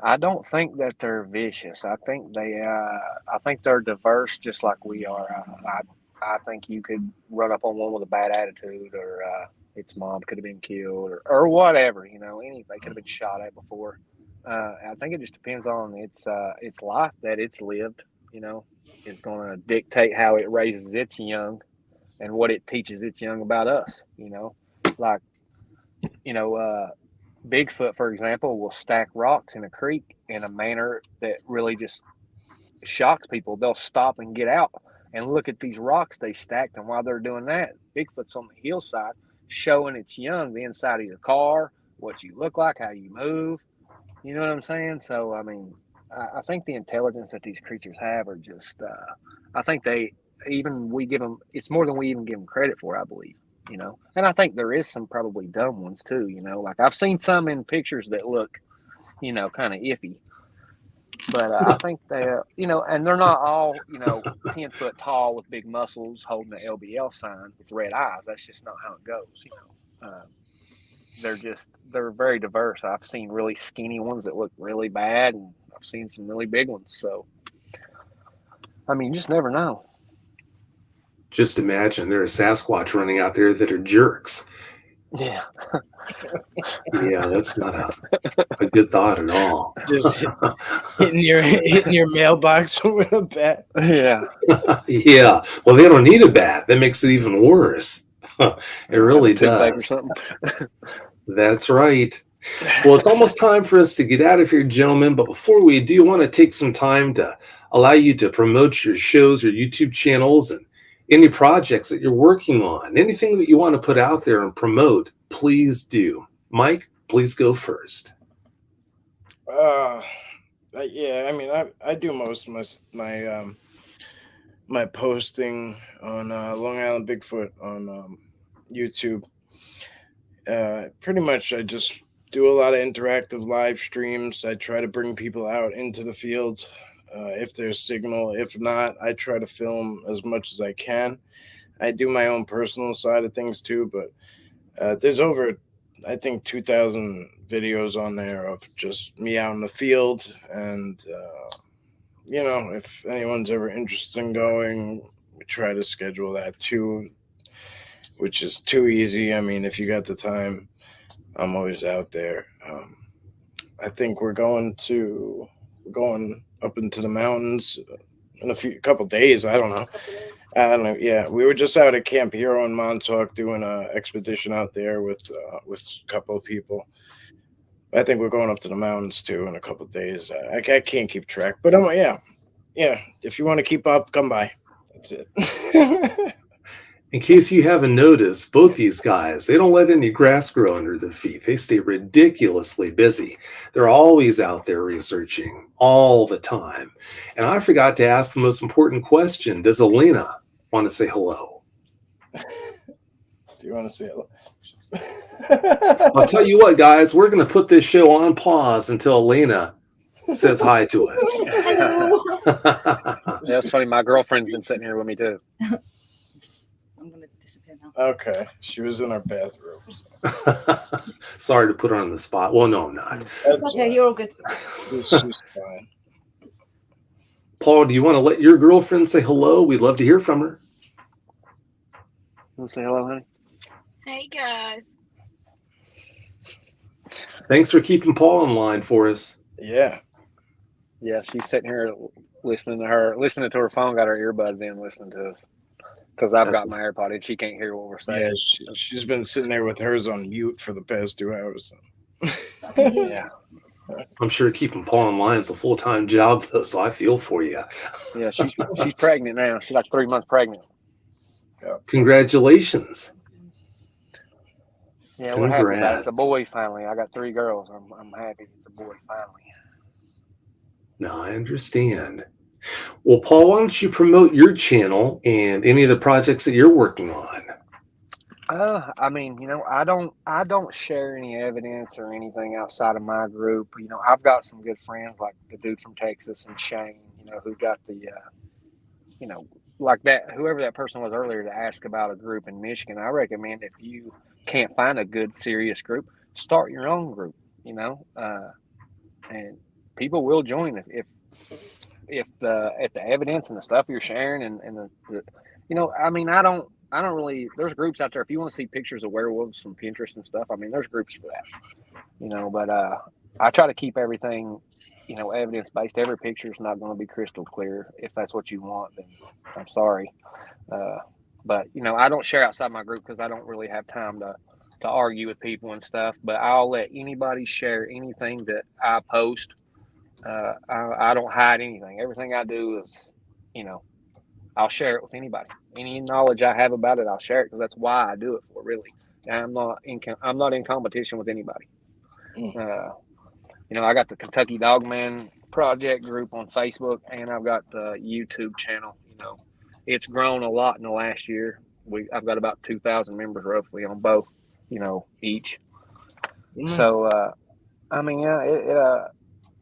B: I don't think that they're vicious. I think they're diverse, just like we are. I think you could run up on one with a bad attitude, or its mom could have been killed, or whatever. Anything could have been shot at before. I think it just depends on its life that it's lived. It's going to dictate how it raises its young, and what it teaches its young about us. Bigfoot, for example, will stack rocks in a creek in a manner that really just shocks people. They'll stop and get out and look at these rocks they stacked. And while they're doing that, Bigfoot's on the hillside showing its young the inside of your car, what you look like, how you move. You know what I'm saying? So, I mean, I think the intelligence that these creatures have are just, I think we give them, it's more than we even give them credit for, I believe. And I think there is some probably dumb ones too, like I've seen some in pictures that look, kind of iffy, but I think they, and they're not all, 10 foot tall with big muscles holding the LBL sign with red eyes. That's just not how it goes. They're very diverse. I've seen really skinny ones that look really bad, and I've seen some really big ones. So, I mean, you just never know.
A: Just imagine there's a Sasquatch running out there that are jerks.
B: Yeah.
A: Yeah, that's not a good thought at all.
C: Just hitting your mailbox with a bat.
B: Yeah.
A: Yeah. Well, they don't need a bat. That makes it even worse. It really does.
B: Or something.
A: That's right. Well, it's almost time for us to get out of here, gentlemen. But before we do, I want to take some time to allow you to promote your shows, your YouTube channels, and any projects that you're working on. Anything that you want to put out there and promote, please do. Mike, please go first.
C: Yeah, I mean, I do most of my posting on Long Island Bigfoot on YouTube. Pretty much, I just do a lot of interactive live streams. I try to bring people out into the field if there's signal. If not, I try to film as much as I can. I do my own personal side of things too, but there's over, I think, 2,000 videos on there of just me out in the field, and you know, if anyone's ever interested in going, we try to schedule that too, which is too easy. I mean, if you got the time, I'm always out there. I think we're going up into the mountains in a couple days. I don't know. Yeah, we were just out at Camp Hero in Montauk doing an expedition out there with a couple of people. I think we're going up to the mountains too in a couple of days. I can't keep track, but yeah. If you want to keep up, come by. That's it.
A: In case you haven't noticed, both these guys, they don't let any grass grow under their feet. They stay ridiculously busy. They're always out there researching all the time. And I forgot to ask the most important question. Does Elena want to say hello?
C: Do you want to say hello?
A: I'll tell you what, guys, we're going to put this show on pause until Elena says hi to us.
D: Hello.
B: That's funny. My girlfriend's been sitting here with me too.
D: I'm going to disappear now.
C: Okay. She was in our bathroom. So.
A: Sorry to put her on the spot. Well, no, I'm not.
D: It's okay, you're all good.
C: She's fine.
A: Paul, do you want to let your girlfriend say hello? We'd love to hear from her.
B: Want to say hello, honey?
E: Hey guys.
A: Thanks for keeping Paul in line for us.
C: Yeah.
B: Yeah, she's sitting here listening to her phone, got her earbuds in, listening to us. Because I've got my AirPod in, she can't hear what we're saying.
C: Yeah, she's been sitting there with hers on mute for the past 2 hours.
B: Yeah.
A: I'm sure keeping Paul in line is a full-time job, though, so I feel for you.
B: Yeah, she's pregnant now. She's like 3 months pregnant.
A: Congratulations.
B: Yeah, we're happy about it. It's a boy finally. I got 3 girls. I'm happy it's a boy finally.
A: No, I understand. Well, Paul, why don't you promote your channel and any of the projects that you're working on?
B: I mean, you know, I don't share any evidence or anything outside of my group. You know, I've got some good friends like the dude from Texas and Shane, you know, who got the, you know, like that, whoever that person was earlier to ask about a group in Michigan. I recommend if you can't find a good, serious group, start your own group, you know, and people will join if the evidence and the stuff you're sharing and the you know, I mean, I don't really, there's groups out there. If you want to see pictures of werewolves from Pinterest and stuff, I mean, there's groups for that, you know, but I try to keep everything, you know, evidence based. Every picture is not going to be crystal clear. If that's what you want, then I'm sorry. But, you know, I don't share outside my group because I don't really have time to argue with people and stuff, but I'll let anybody share anything that I post. I don't hide anything. Everything I do is, you know, I'll share it with anybody. Any knowledge I have about it, I'll share it because that's why I do it for. Really, I'm not in competition with anybody. You know, I got the Kentucky Dogman Project group on Facebook, and I've got the YouTube channel. You know, it's grown a lot in the last year. I've got about 2,000 members roughly on both. You know, each. So, I mean, yeah,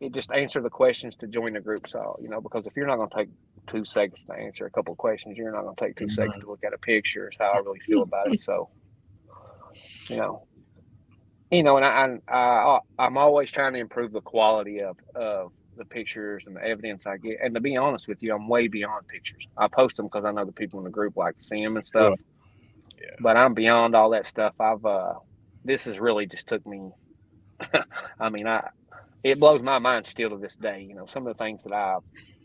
B: it just answer the questions to join the group. So, you know, because if you're not going to take 2 seconds to answer a couple of questions, you're not going to take 2 seconds to look at a picture is how I really feel about it. So, you know, and I'm always trying to improve the quality of the pictures and the evidence I get. And to be honest with you, I'm way beyond pictures. I post them because I know the people in the group like to see them and stuff. Yeah. But I'm beyond all that stuff. This has really just took me, I mean, it blows my mind still to this day. You know, some of the things that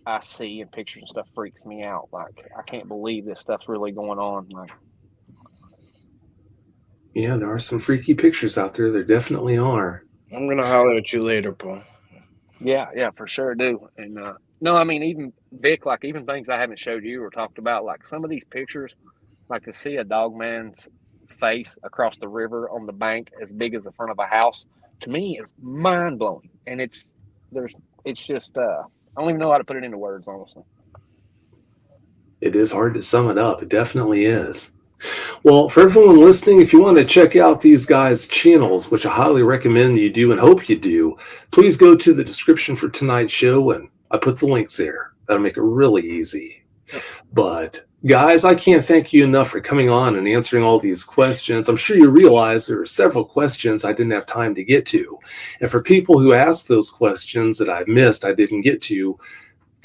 B: I see in pictures and stuff freaks me out. Like, I can't believe this stuff's really going on. Like,
A: yeah, there are some freaky pictures out there. There definitely are.
C: I'm gonna holler at you later, Paul.
B: Yeah, for sure do. And no, I mean, even Vic, like even things I haven't showed you or talked about, like some of these pictures, like to see a dogman's face across the river on the bank as big as the front of a house, to me is mind blowing. And it's just I don't even know how to put it into words, honestly.
A: It is hard to sum it up. It definitely is. Well, for everyone listening, if you want to check out these guys' channels, which I highly recommend you do and hope you do, please go to the description for tonight's show, and I put the links there. That'll make it really easy. But, guys, I can't thank you enough for coming on and answering all these questions. I'm sure you realize there are several questions I didn't have time to get to. And for people who asked those questions that I missed, I didn't get to,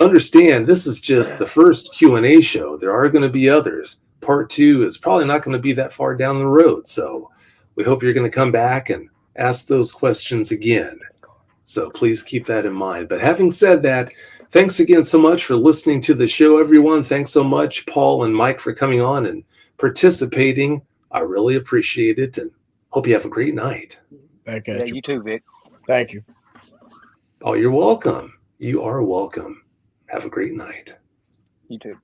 A: understand this is just the first Q&A show. There are going to be others. Part 2 is probably not going to be that far down the road. So we hope you're going to come back and ask those questions again. So please keep that in mind. But having said that, thanks again so much for listening to the show, everyone. Thanks so much, Paul and Mike, for coming on and participating. I really appreciate it and hope you have a great night.
C: Back
B: Yeah,
C: at
B: you too, Vic.
C: Thank you.
A: Oh, you're welcome. You are welcome. Have a great night.
B: You too.